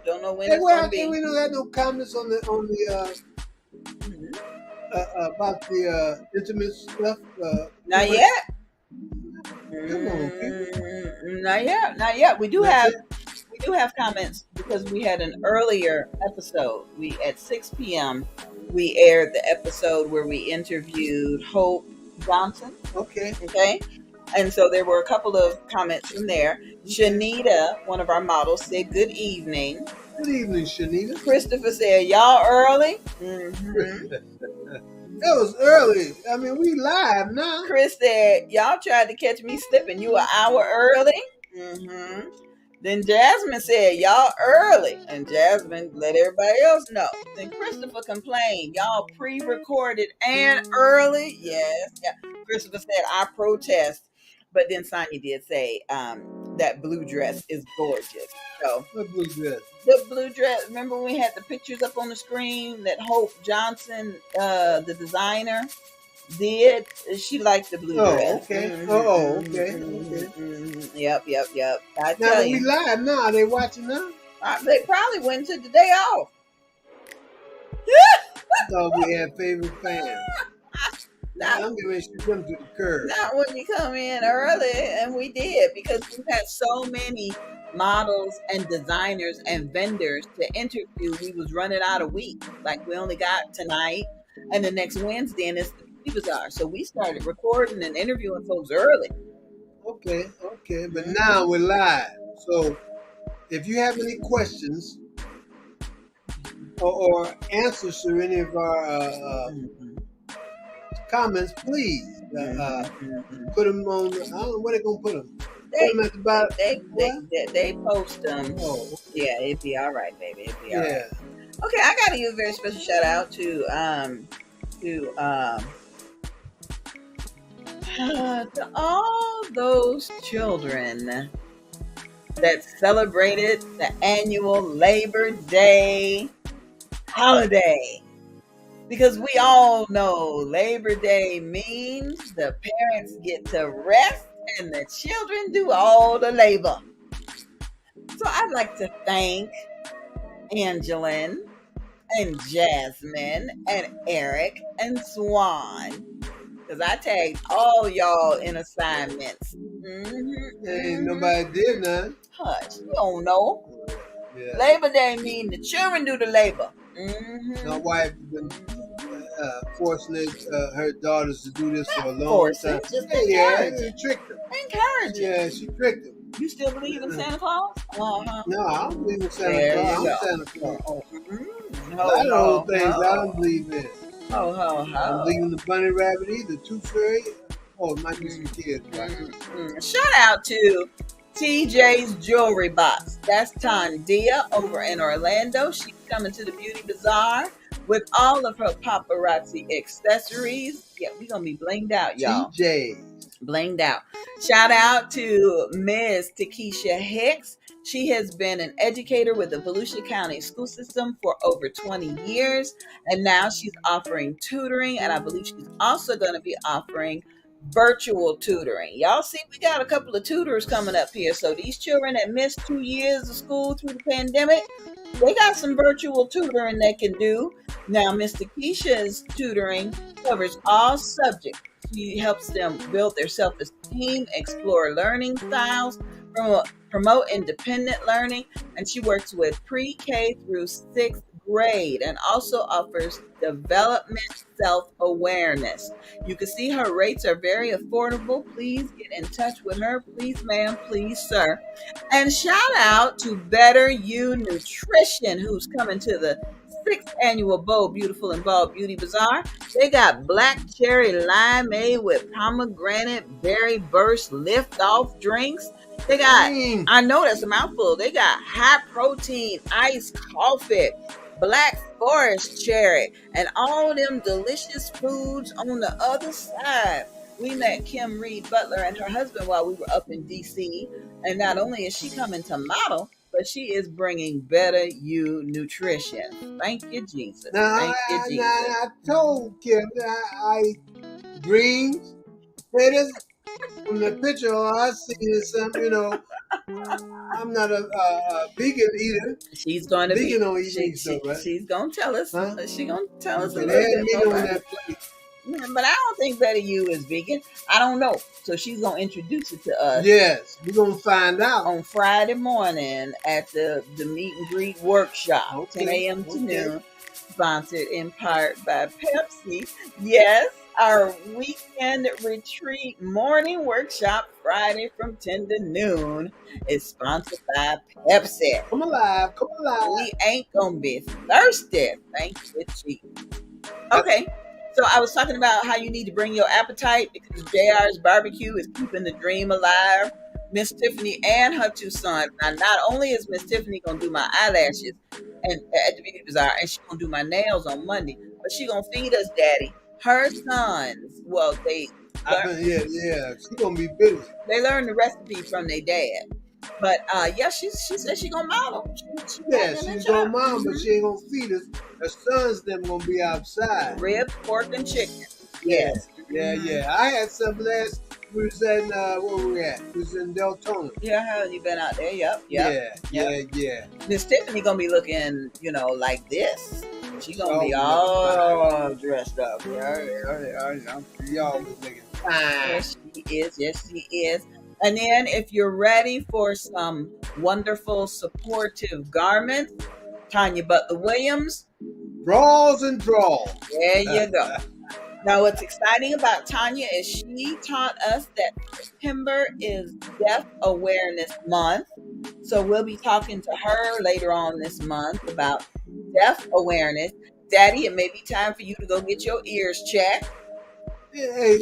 Don't know when it's gonna be. We don't have no comments on the about the intimate stuff. Not yet. Come on, people. Not yet. We do have comments because we had an earlier episode. We at 6 p.m. we aired the episode where we interviewed Hope Johnson. Okay. And so there were a couple of comments from there. Shanita, one of our models, said good evening. Good evening, Shanita. Christopher said, y'all early? That was early. I mean, we live now. Chris said, y'all tried to catch me slipping. You an hour early? Then Jasmine said, y'all early. And Jasmine let everybody else know. Then Christopher complained, y'all pre-recorded and early? Yes. Yeah. Christopher said, I protest. But then Sonia did say that blue dress is gorgeous. So what blue dress? The blue dress. Remember when we had the pictures up on the screen that Hope Johnson, the designer, did? She liked the blue dress. Okay. Okay. Yep. I now tell you, we live now. Are they watching now? They probably went to the day off. So we had favorite fans. I'm getting ready to shoot them to the curb. Not when you come in early, and we did, because we've had so many models and designers and vendors to interview. We was running out of week. Like, we only got tonight and the next Wednesday, and it's the Beauty Bazaar. So we started recording and interviewing folks early. Okay. But now we're live. So if you have any questions or answers to any of our comments, please put them on. I don't know where they're gonna put them. Put them at the bottom. They post them. Oh, yeah, it'd be all right, baby. It'd be all yeah. right. Okay, I gotta give a very special shout out to all those children that celebrated the annual Labor Day holiday. Because we all know Labor Day means the parents get to rest and the children do all the labor. So I'd like to thank Angeline and Jasmine and Eric and Swan. Because I tagged all y'all in assignments. Ain't nobody did none. Hush, you don't know. Yeah. Labor Day mean the children do the labor. My wife been forcing her daughters to do this for a long time. Just she tricked them. Encourage it. Yeah, she tricked them. You still believe in Santa Claus? No, I don't believe in Santa There Claus. you go. I'm Santa Claus. A lot of those things I don't believe in. I don't believe in the bunny rabbit either. Tooth fairy. Oh, it might be some kids, right? Shout out to TJ's Jewelry Box. That's Tandia over in Orlando. She's coming to the Beauty Bazaar with all of her paparazzi accessories. Yeah, we're going to be blinged out, y'all. TJ. Blinged out. Shout out to Ms. Takesha Hicks. She has been an educator with the Volusia County school system for over 20 years. And now she's offering tutoring. And I believe she's also going to be offering virtual tutoring. Y'all see, we got a couple of tutors coming up here. So these children that missed 2 years of school through the pandemic, they got some virtual tutoring they can do. Now, Miss Takesha's tutoring covers all subjects. She helps them build their self-esteem, explore learning styles, promote independent learning, and she works with pre-K through 6th grade and also offers development self-awareness. You can see her rates are very affordable. Please get in touch with her. Please, ma'am. Please, sir. And shout out to Better You Nutrition, who's coming to the 6th annual Bold Beautiful and Bold Beauty Bazaar. They got black cherry limeade with pomegranate berry burst lift off drinks. They got, I know that's a mouthful. They got high protein iced coffee, black forest cherry, and all them delicious foods on the other side. We met Kim Reed Butler and her husband while we were up in DC. And not only is she coming to model, but she is bringing Better You Nutrition. Thank you, Jesus. Thank you, Jesus. I told Kim that I eat greens, potatoes. From the picture, all I see is something, I'm not a vegan eater. She's going to vegan don't eat meat stuff, right? She's going to tell us. Huh? She's going to tell us a They little had bit meat more on about that it. plate. But I don't think Better You is vegan. I don't know. So she's going to introduce it to us. Yes, we're going to find out. On Friday morning at the meet and greet workshop, 10 a.m. to noon. Sponsored in part by Pepsi. Yes, our weekend retreat morning workshop Friday from 10 to noon is sponsored by Pepsi. Come alive. We ain't going to be thirsty. Thank you, Chief. Okay. So I was talking about how you need to bring your appetite because JR's barbecue is keeping the dream alive. Miss Tiffany and her two sons. Now, not only is Miss Tiffany going to do my eyelashes and at the Beauty Bazaar, and she's going to do my nails on Monday, but she going to feed us, Daddy. Her sons, well, she's going to be busy. They learned the recipe from their dad. But, she said she going to model. She's going to model, but she ain't going to feed us. Her sons, them going to be outside. Ribs, pork, and chicken. Yes. Yeah. I had some last. We was in where we at? We was in Deltona. Yeah, how you been out there? Yep. Yeah. Miss Tiffany gonna be looking, like this. She gonna be all dressed up. Y'all was looking fine. Yes, she is. And then if you're ready for some wonderful supportive garments, Tanya Butler Williams. Bras and draws. There you go. Now, what's exciting about Tanya is she taught us that September is Deaf Awareness Month. So we'll be talking to her later on this month about deaf awareness. Daddy, it may be time for you to go get your ears checked. Hey.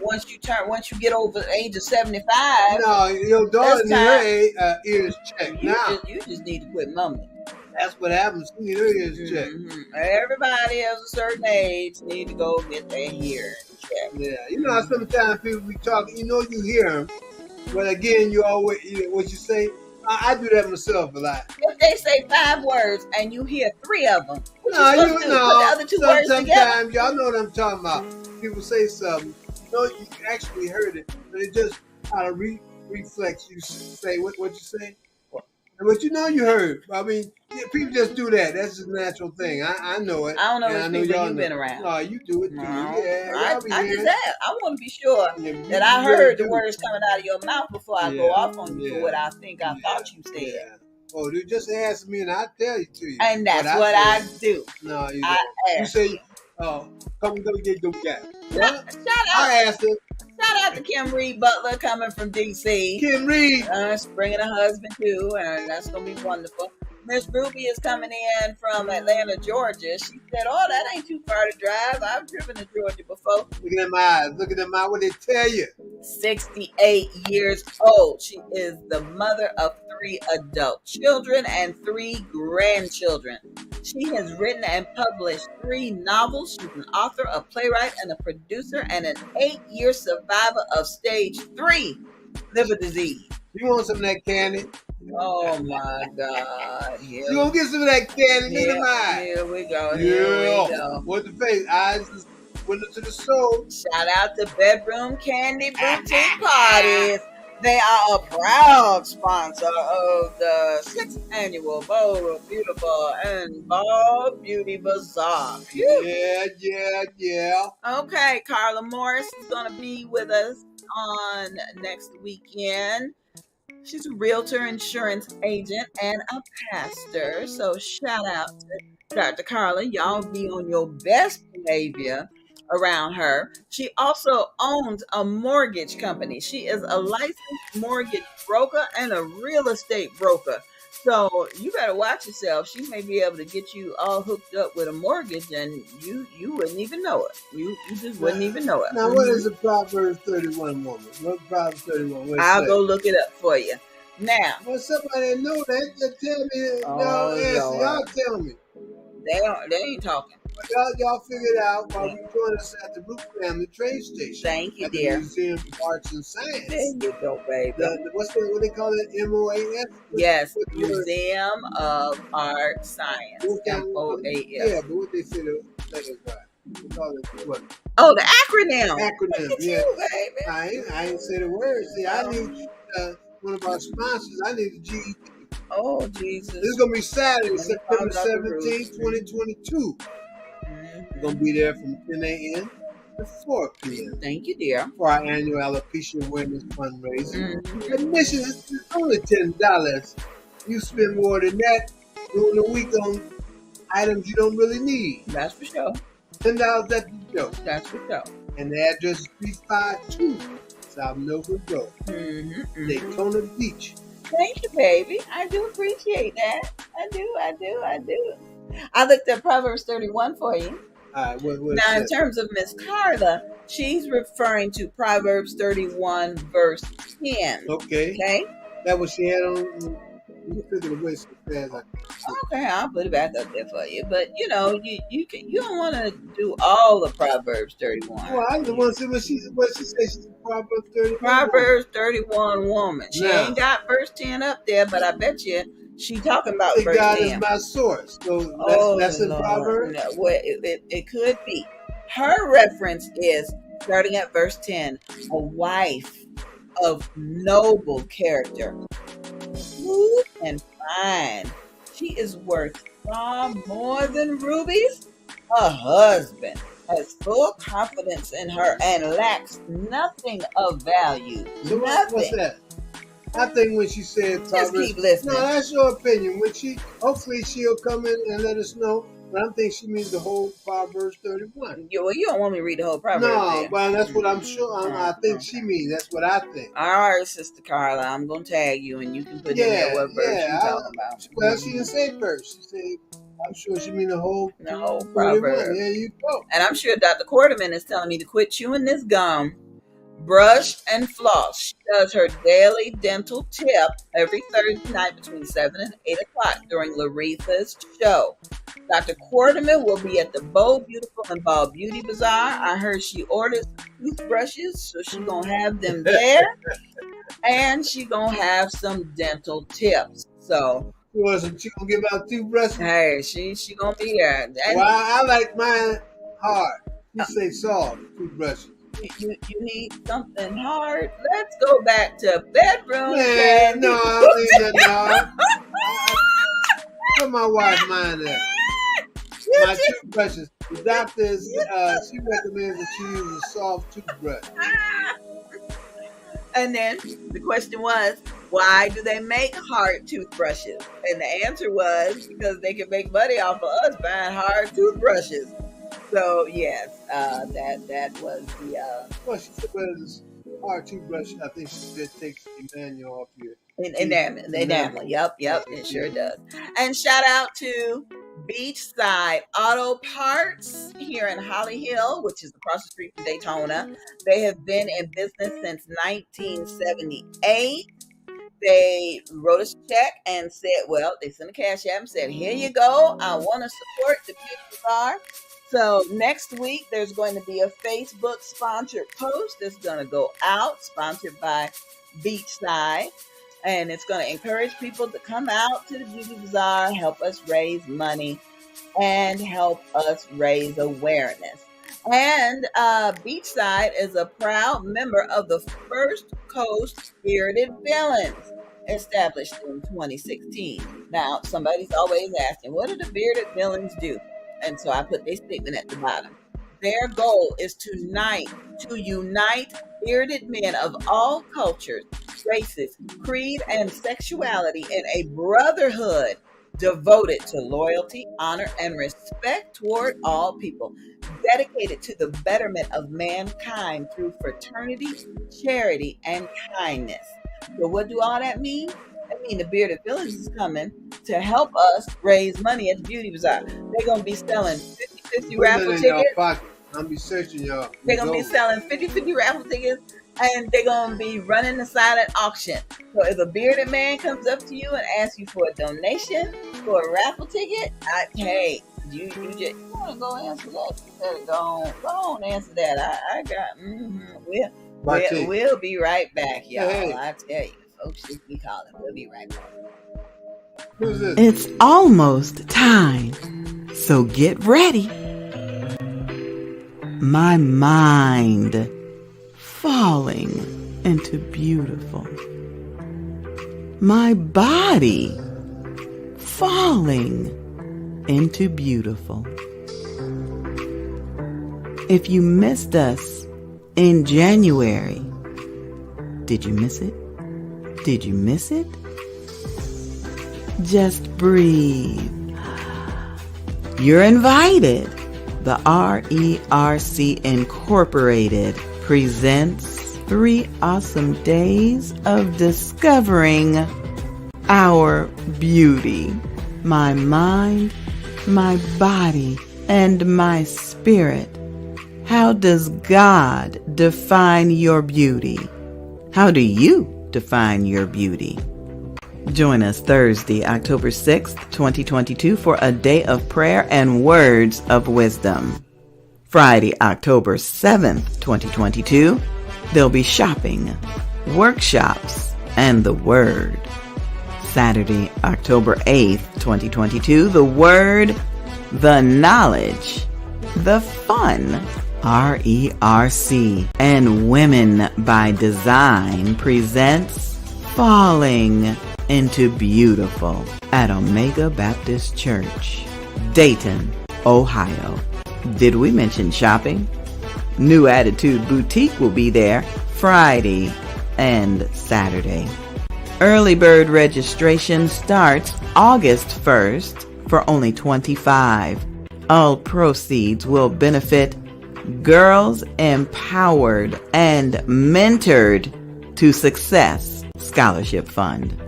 Once you get over the age of 75. No, your daughter need her ears checked now. You just need to quit mumbling. That's what happens. She need her ears checked. Everybody of a certain age need to go get their hearing checked. Yeah, how sometimes people be talking, you hear them, but again, you always, what you say, I do that myself a lot. If they say 5 words and you hear 3 of them, put the other 2 words together. Sometimes, y'all know what I'm talking about. People say something, you actually heard it, but it just out of reflex, you say, what you say? But you heard. I mean, people just do that. That's a natural thing. I know it. I don't know and which I know people y'all you've know. been around. No, you do it too. No, Yeah, y'all be I hearing. just asked. I want to be sure that I heard the words coming out of your mouth before I go off on you for what I think I thought you said. Yeah. Oh, dude, just ask me and I'll tell you to you. And that's what I do. No, you I don't. You say, come get them gas. What? Shout out. I asked her. Shout out to Kim Reed Butler coming from D.C. Kim Reed. Bringing a husband too, and that's going to be wonderful. Miss Ruby is coming in from Atlanta, Georgia. She said, "Oh, that ain't too far to drive. I've driven to Georgia before." Look at them eyes. Look at them eyes. What they tell you? 68 years old. She is the mother of 3 adult children and 3 grandchildren. She has written and published 3 novels. She's an author, a playwright, and a producer, and an 8-year survivor of stage 3 liver disease. You want some of that candy? Oh my God! You gonna get some of that candy? Look at my eyes. Here we go. What the face? Eyes is window to the soul. Shout out to Bedroom Candy Boutique Parties. They are a proud sponsor of the 6th annual Bold, Beautiful, and Bold Beauty Bazaar. Yeah. Okay, Carla Morris is going to be with us on next weekend. She's a realtor, insurance agent, and a pastor. So shout out to Dr. Carla. Y'all be on your best behavior around her. She also owns a mortgage company. She is a licensed mortgage broker and a real estate broker. So you better watch yourself. She may be able to get you all hooked up with a mortgage, and you wouldn't even know it. You just wouldn't even know it. Now, what is a Proverbs 31 woman? What Proverbs 31? I'll go look it up for you. Now, well, somebody know that. Just tell me. Y'all tell me. They ain't talking. Y'all figure it out while we join us at the Root Family train station. Thank you, at dear. The Museum of Arts and Science. There you go, baby. What they call it? MOAS? Yes, Museum of Art Science. MOAS. Yeah, but what they say the letters are. They call it what? Oh, the acronym. Acronym, yeah. You, baby. I ain't say the words. See, I need one of our sponsors. I need a GED. Oh, Jesus. This is going to be Saturday, September 17th, 2022. We're going to be there from 10 a.m. to 4 p.m. Thank you, dear. For our annual alopecia awareness fundraiser. Admission is only $10. You spend more than that during the week on items you don't really need. That's for sure. $10 at the show. That's for sure. And the address is 352 South Milford Road, Daytona Beach. Thank you, baby. I do appreciate that. I do. I looked at Proverbs 31 for you. All right, what now, in terms of Miss Carla, she's referring to Proverbs 31, verse 10. Okay. That was she had on. You took it away so fast. Okay, I'll put it back up there for you. But you don't want to do all the Proverbs 31. Well, I just want to see what she said. She's a Proverbs 31. Proverbs 31 woman. She ain't got verse 10 up there, but I bet you she talking about verse God 10. is my source. So that's in Proverbs? No, well, it could be. Her reference is starting at verse 10. A wife of noble character, smooth and fine. She is worth far more than rubies. Her husband has full confidence in her and lacks nothing of value. So what's that? I think when she said just keep listening. No, that's your opinion. Hopefully she'll come in and let us know. But I think she means the whole Proverbs 31. You don't want me to read the whole Proverbs. No, but that's what I'm sure. I think she means. That's what I think. All right, Sister Carla, I'm gonna tag you, and you can put in there what verse you're talking about. Well, she didn't say verse. She said, I'm sure she means the whole Proverbs. There you go. And I'm sure Dr. Quarterman is telling me to quit chewing this gum. Brush and floss. She does her daily dental tip every Thursday night between 7 and 8 o'clock during Laretha's show. Dr. Quarterman will be at the Bold, Beautiful, and Bold Beauty Bazaar. I heard she ordered toothbrushes, so she's going to have them there. And she's going to have some dental tips. So, she going to give out toothbrushes? Hey, she going to be here. And well, I like mine hard. You say soft toothbrushes. You need something hard. Let's go back to bedroom candy. No, I don't need nothing hard. tell my wife mine that. My toothbrushes. The doctor she recommends that you use a soft toothbrush. And then the question was, why do they make hard toothbrushes? And the answer was because they can make money off of us buying hard toothbrushes. So yes, that was the. Well, she said, well, this hard toothbrush. I think she said takes the enamel off your. Enamel. Yep, it sure does. And shout out to Beachside Auto Parts here in Holly Hill, which is across the street from Daytona. They have been in business since 1978. They wrote us a check and said, well, they sent a cash app and said, here you go. I want to support the Beauty Bazaar. So next week, there's going to be a Facebook sponsored post that's going to go out, sponsored by Beachside. And it's going to encourage people to come out to the Beauty Bazaar, help us raise money, and help us raise awareness. And Beachside is a proud member of the First Coast Bearded Villains, established in 2016. Now, somebody's always asking, what do the Bearded Villains do? And so I put their statement at the bottom. Their goal is to unite bearded men of all cultures, races, creed, and sexuality in a brotherhood devoted to loyalty, honor, and respect toward all people, dedicated to the betterment of mankind through fraternity, charity, and kindness. So what do all that mean? That means the Bearded Villains is coming to help us raise money at the Beauty Bazaar. They're going to be selling 50-50 raffle tickets. I'm be searching y'all. They're going to be selling 50-50 raffle tickets, and they're going to be running the silent auction. So if a bearded man comes up to you and asks you for a donation for a raffle ticket, hey, you want to go answer that? You better go on answer that. I got, we'll be right back, y'all. Hey. I tell you, folks should be calling. We'll be right back. Who's this? It's almost time, so get ready. My mind falling into beautiful. My body falling into beautiful. If you missed us in January, did you miss it? Did you miss it? Just breathe. You're invited. The RERC Incorporated presents 3 awesome days of discovering our beauty. My mind, my body, and my spirit. How does God define your beauty? How do you define your beauty? Join us Thursday, October 6th, 2022 for a day of prayer and words of wisdom. Friday, October 7th, 2022, there'll be shopping, workshops, and the Word. Saturday, October 8th, 2022, the Word, the Knowledge, the Fun, RERC, and Women by Design presents Falling into Beautiful at Omega Baptist Church, Dayton, Ohio. Did we mention shopping? New Attitude Boutique will be there Friday and Saturday. Early bird registration starts August 1st for only $25. All proceeds will benefit Girls Empowered and Mentored to Success Scholarship Fund.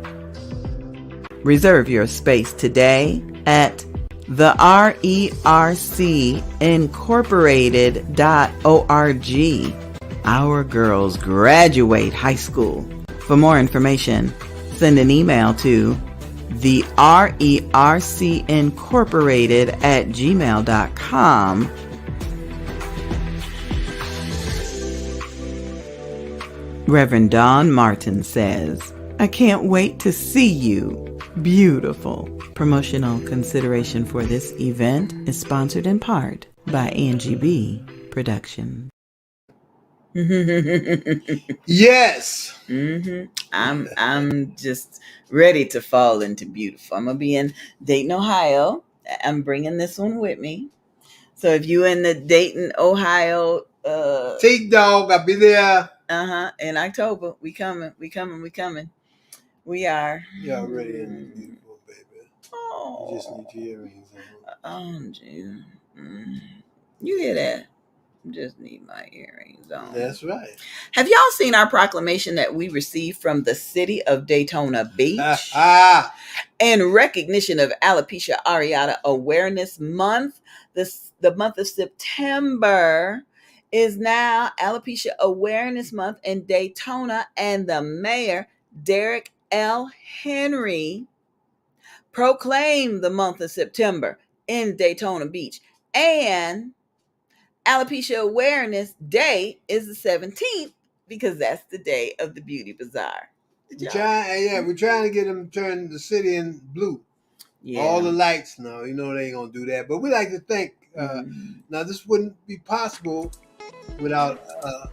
Reserve your space today at the RERCincorporated.org. Our girls graduate high school. For more information, send an email to the RERCincorporated@gmail.com. Reverend Dawn Martin says, I can't wait to see you. Beautiful. Promotional consideration for this event is sponsored in part by Angie B. Production. Yes. I'm just ready to fall into beautiful. I'm gonna be in Dayton, Ohio. I'm bringing this one with me. So if you in the Dayton, Ohio, Take dog, I'll be there. In October, we coming. We are. You're already in the beautiful, baby. Oh, you just need your earrings on. Geez. You hear that? Just need my earrings on. That's right. Have y'all seen our proclamation that we received from the city of Daytona Beach in recognition of Alopecia Areata Awareness Month? The month of September is now Alopecia Awareness Month in Daytona, and the mayor, Derek L. Henry, proclaimed the month of September in Daytona Beach. And Alopecia Awareness Day is the 17th because that's the day of the Beauty Bazaar. We're trying to get them to turn the city in blue. Yeah. All the lights now, they ain't gonna do that. But we like to think now this wouldn't be possible without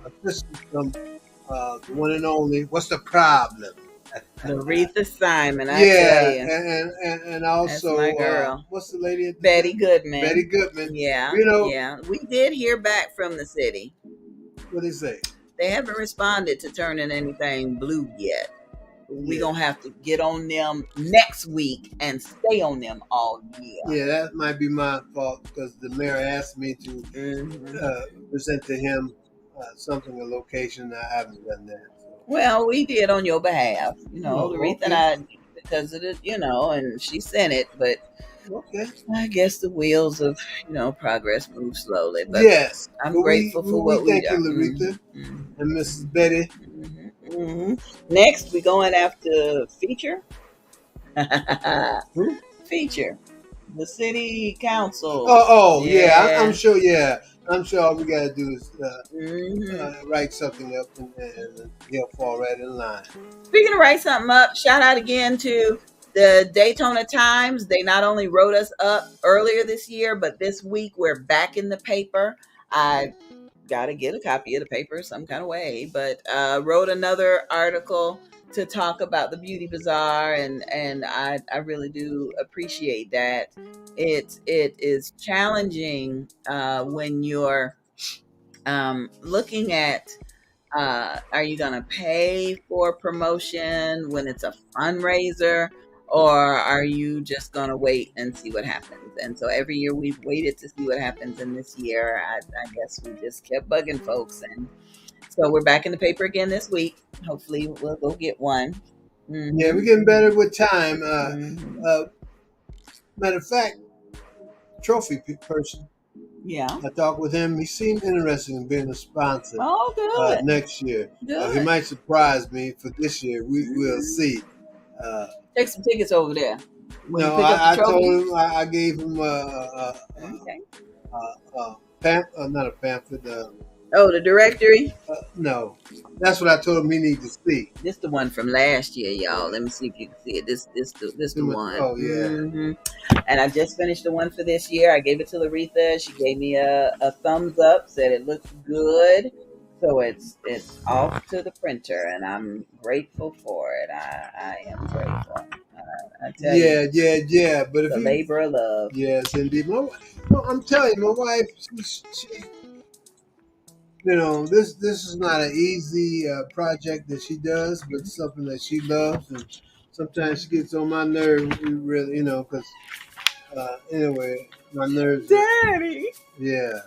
assistance from the one and only. What's the problem? Aretha Simon, I tell you. And also, that's my girl. What's the lady? Betty Goodman. Betty Goodman. Yeah. Yeah. We did hear back from the city. What did they say? They haven't responded to turning anything blue yet. We're going to have to get on them next week and stay on them all year. Yeah, that might be my fault because the mayor asked me to present to him something, a location. I haven't done that. Well, we did on your behalf, Aretha and I, because of it, and she sent it, but I guess the wheels of, progress move slowly. But yes, I'm grateful for what we do. Thank you, Aretha and Mrs. Betty. Next, we going after Feature. Who? Feature, the city council. Yeah, I'm sure. Yeah. I'm sure all we got to do is write something up and he'll fall right in line. Speaking of write something up, shout out again to the Daytona Times. They not only wrote us up earlier this year, but this week we're back in the paper. I got to get a copy of the paper some kind of way, but wrote another article to talk about the Beauty Bazaar, and I really do appreciate that. It is challenging when you're looking at are you going to pay for promotion when it's a fundraiser, or are you just going to wait and see what happens? And so every year we've waited to see what happens, and this year I guess we just kept bugging folks, and so we're back in the paper again this week. Hopefully we'll go get one. Yeah, we're getting better with time. Matter of fact, trophy person. Yeah. I talked with him. He seemed interested in being a sponsor. Oh, good. Next year. Good. He might surprise me for this year. Will see. Take some tickets over there. I told him I gave him not a pamphlet. The directory? No, that's what I told him he needs to see. This the one from last year, y'all. Let me see if you can see it. This the one. Oh yeah. And I just finished the one for this year. I gave it to Aretha. She gave me a thumbs up. Said it looks good. So it's off to the printer, and I'm grateful for it. I am grateful. I tell you. Yeah. But it's a labor of love. Yes, indeed. I'm telling you, my wife, she this is not an easy project that she does, but it's something that she loves, and sometimes she gets on my nerves, really, because anyway, my nerves. Daddy. Yeah.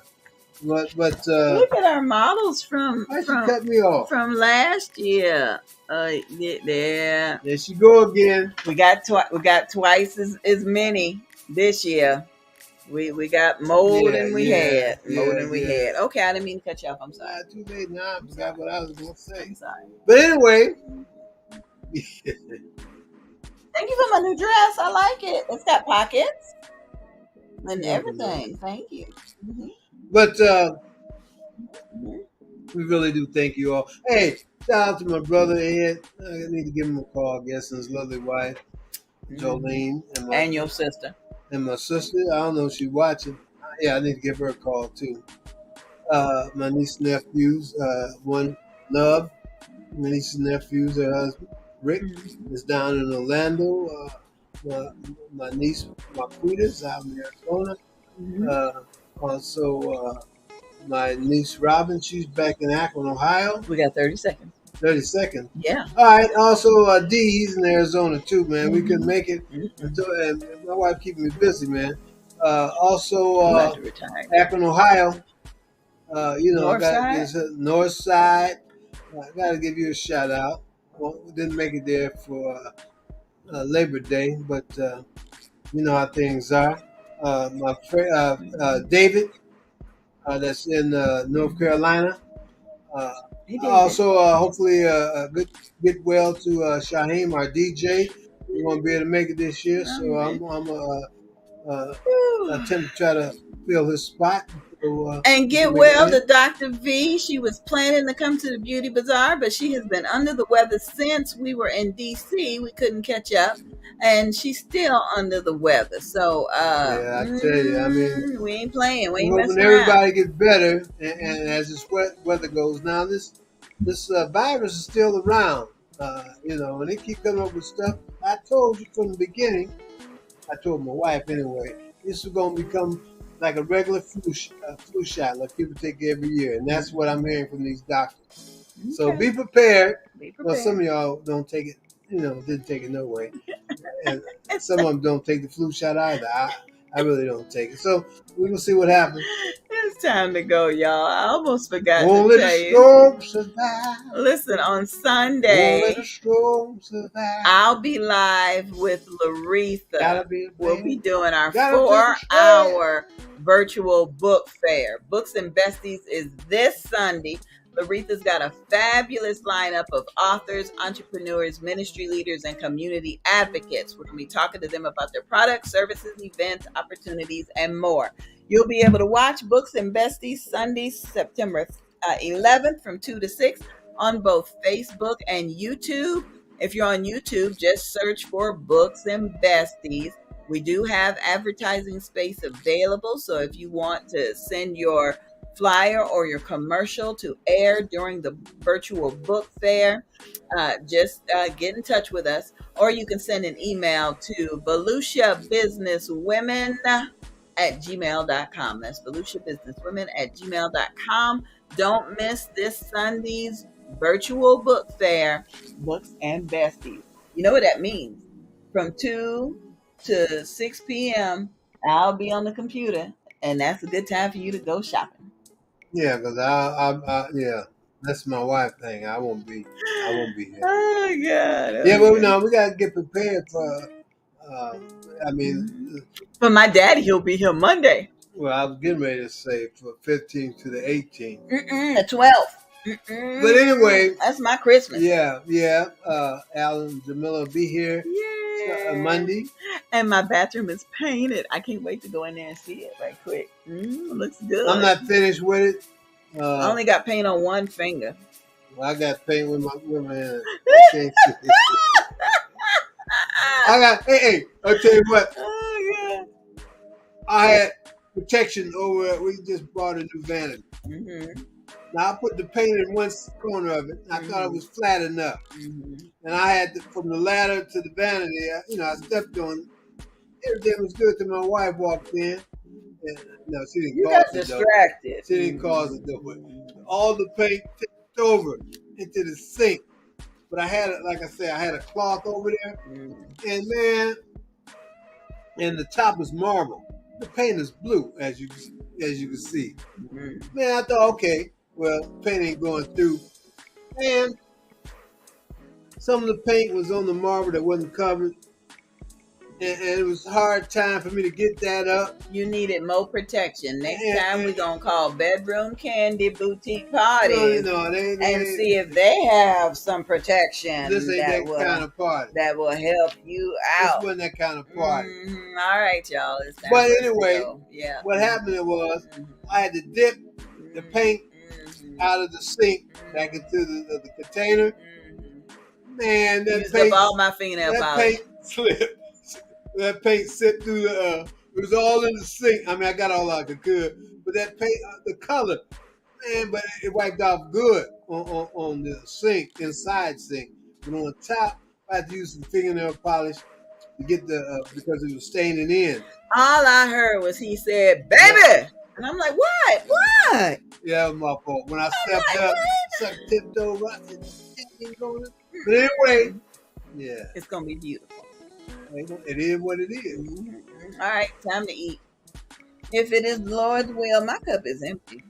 But look at our models from cut me off from last year. There she go again. We got twice as many this year. We got more than we had. Okay, I didn't mean to cut you off. I'm sorry. Too late now. I forgot what I was going to say. I'm sorry. But anyway. Thank you for my new dress. I like it. It's got pockets and everything. Thank you. But we really do thank you all. Hey, shout out to my brother Ed. I need to give him a call, I guess, and his lovely wife, Jolene. And your sister. And my sister, I don't know if she's watching. Yeah, I need to give her a call too. My niece and nephews, one Love, my niece and nephews, her husband Rick is down in Orlando. My niece Marquita's out in Arizona. Also, my niece Robin, she's back in Akron, Ohio. We got 30 seconds. 30 seconds. Yeah. All right. Also, D, he's in Arizona too, man. We couldn't make it, and my wife keeping me busy, man. Also, Akron, Ohio. North I got side? this North Side. I got to give you a shout out. Well, we didn't make it there for Labor Day, but you know how things are. My friend David, that's in North Carolina. Also, hopefully, get well to Shaheem, our DJ. We won't be able to make it this year, so I'm attempt to try to fill his spot. So, and get well to Dr. V. She was planning to come to the Beauty Bazaar, but she has been under the weather since we were in DC. We couldn't catch up, and she's still under the weather. So, yeah, I tell you, I mean, we ain't playing. We ain't hoping messing everybody around. gets better, and as this weather goes now, this virus is still around. And they keep coming up with stuff. I told you from the beginning. I told my wife anyway. This is going to become like a regular flu shot, like people take every year, and that's what I'm hearing from these doctors. Okay. So be prepared. Well, some of y'all don't take it. Didn't take it no way, and some of them don't take the flu shot either. I really don't take it. So we will see what happens. It's time to go, y'all. I almost forgot Won't to let tell the storm survive. Listen, on Sunday, won't let the storm survive. I'll be live with Laretha. We'll be doing our 4-hour virtual book fair. Books and Besties is this Sunday. Laretha's got a fabulous lineup of authors, entrepreneurs, ministry leaders, and community advocates. We're going to be talking to them about their products, services, events, opportunities, and more. You'll be able to watch Books and Besties Sunday, September 11th from 2 to 6 on both Facebook and YouTube. If you're on YouTube, just search for Books and Besties. We do have advertising space available, so if you want to send your flyer or your commercial to air during the virtual book fair, just get in touch with us, or you can send an email to volusiabusinesswomen@gmail.com. That's volusiabusinesswomen@gmail.com. Don't miss this Sunday's virtual book fair, Books and Besties. You know what that means? From 2 to 6 p.m., I'll be on the computer, and that's a good time for you to go shopping. Yeah, because that's my wife thing. I won't be here. Oh God! Okay. Yeah, but no, we gotta get prepared for. But my daddy, he'll be here Monday. Well, I was getting ready to say for 15th to the 18th. The 12th. But anyway, that's my Christmas. Yeah. Alan and Jamila will be here Monday. And my bathroom is painted. I can't wait to go in there and see it right quick. Looks good. I'm not finished with it. I only got paint on one finger. Well, I got paint with my hand. I can't see it. Hey, I'll tell you what. Oh, yeah. I had protection over. We just bought a new vanity. Now I put the paint in one corner of it. I thought it was flat enough, and I had from the ladder to the vanity. I stepped on. Everything was good till my wife walked in. And, no, she didn't. You got distracted. She didn't cause it though. All the paint tipped over into the sink. But I had it, like I said, I had a cloth over there, and man, and the top is marble. The paint is blue, as you can see. Man, I thought, okay, well, paint ain't going through. And some of the paint was on the marble that wasn't covered. And it was a hard time for me to get that up. You needed more protection. Next time we're going to call Bedroom Candy Boutique Parties and see if they have some protection. This ain't that kind of party. That will help you out. This wasn't that kind of party. All right, y'all. But anyway, what happened was I had to dip the paint out of the sink back into the container. Man, that paint, all my fingernail polish. Paint slipped. That paint slipped through it was all in the sink. I mean, I got all I could, but that paint, the color Man, but it wiped off good on the sink, inside sink. But on top, I had to use some fingernail polish to get the because it was staining in. All I heard was he said, "Baby," and I'm like, "What? What?" Yeah, it was my fault. When I stepped up, tiptoed, I said, but anyway, yeah, it's gonna be beautiful. It is what it is. Mm-hmm. All right, time to eat. If it is the Lord's will, my cup is empty.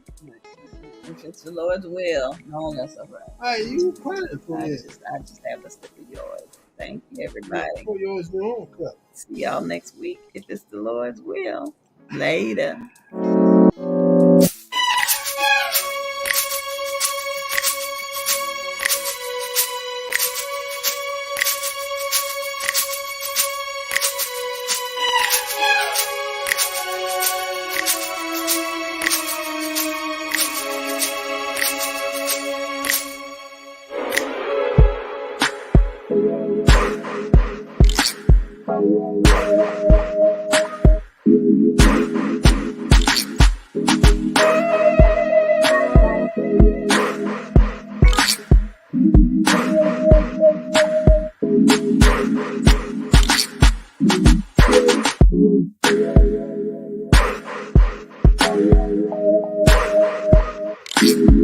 If it's the Lord's will, no, that's all right. All right, you planning for I just have a sip of yours. Thank you, everybody. Pour yours in your own cup. See y'all next week if it's the Lord's will. Later. You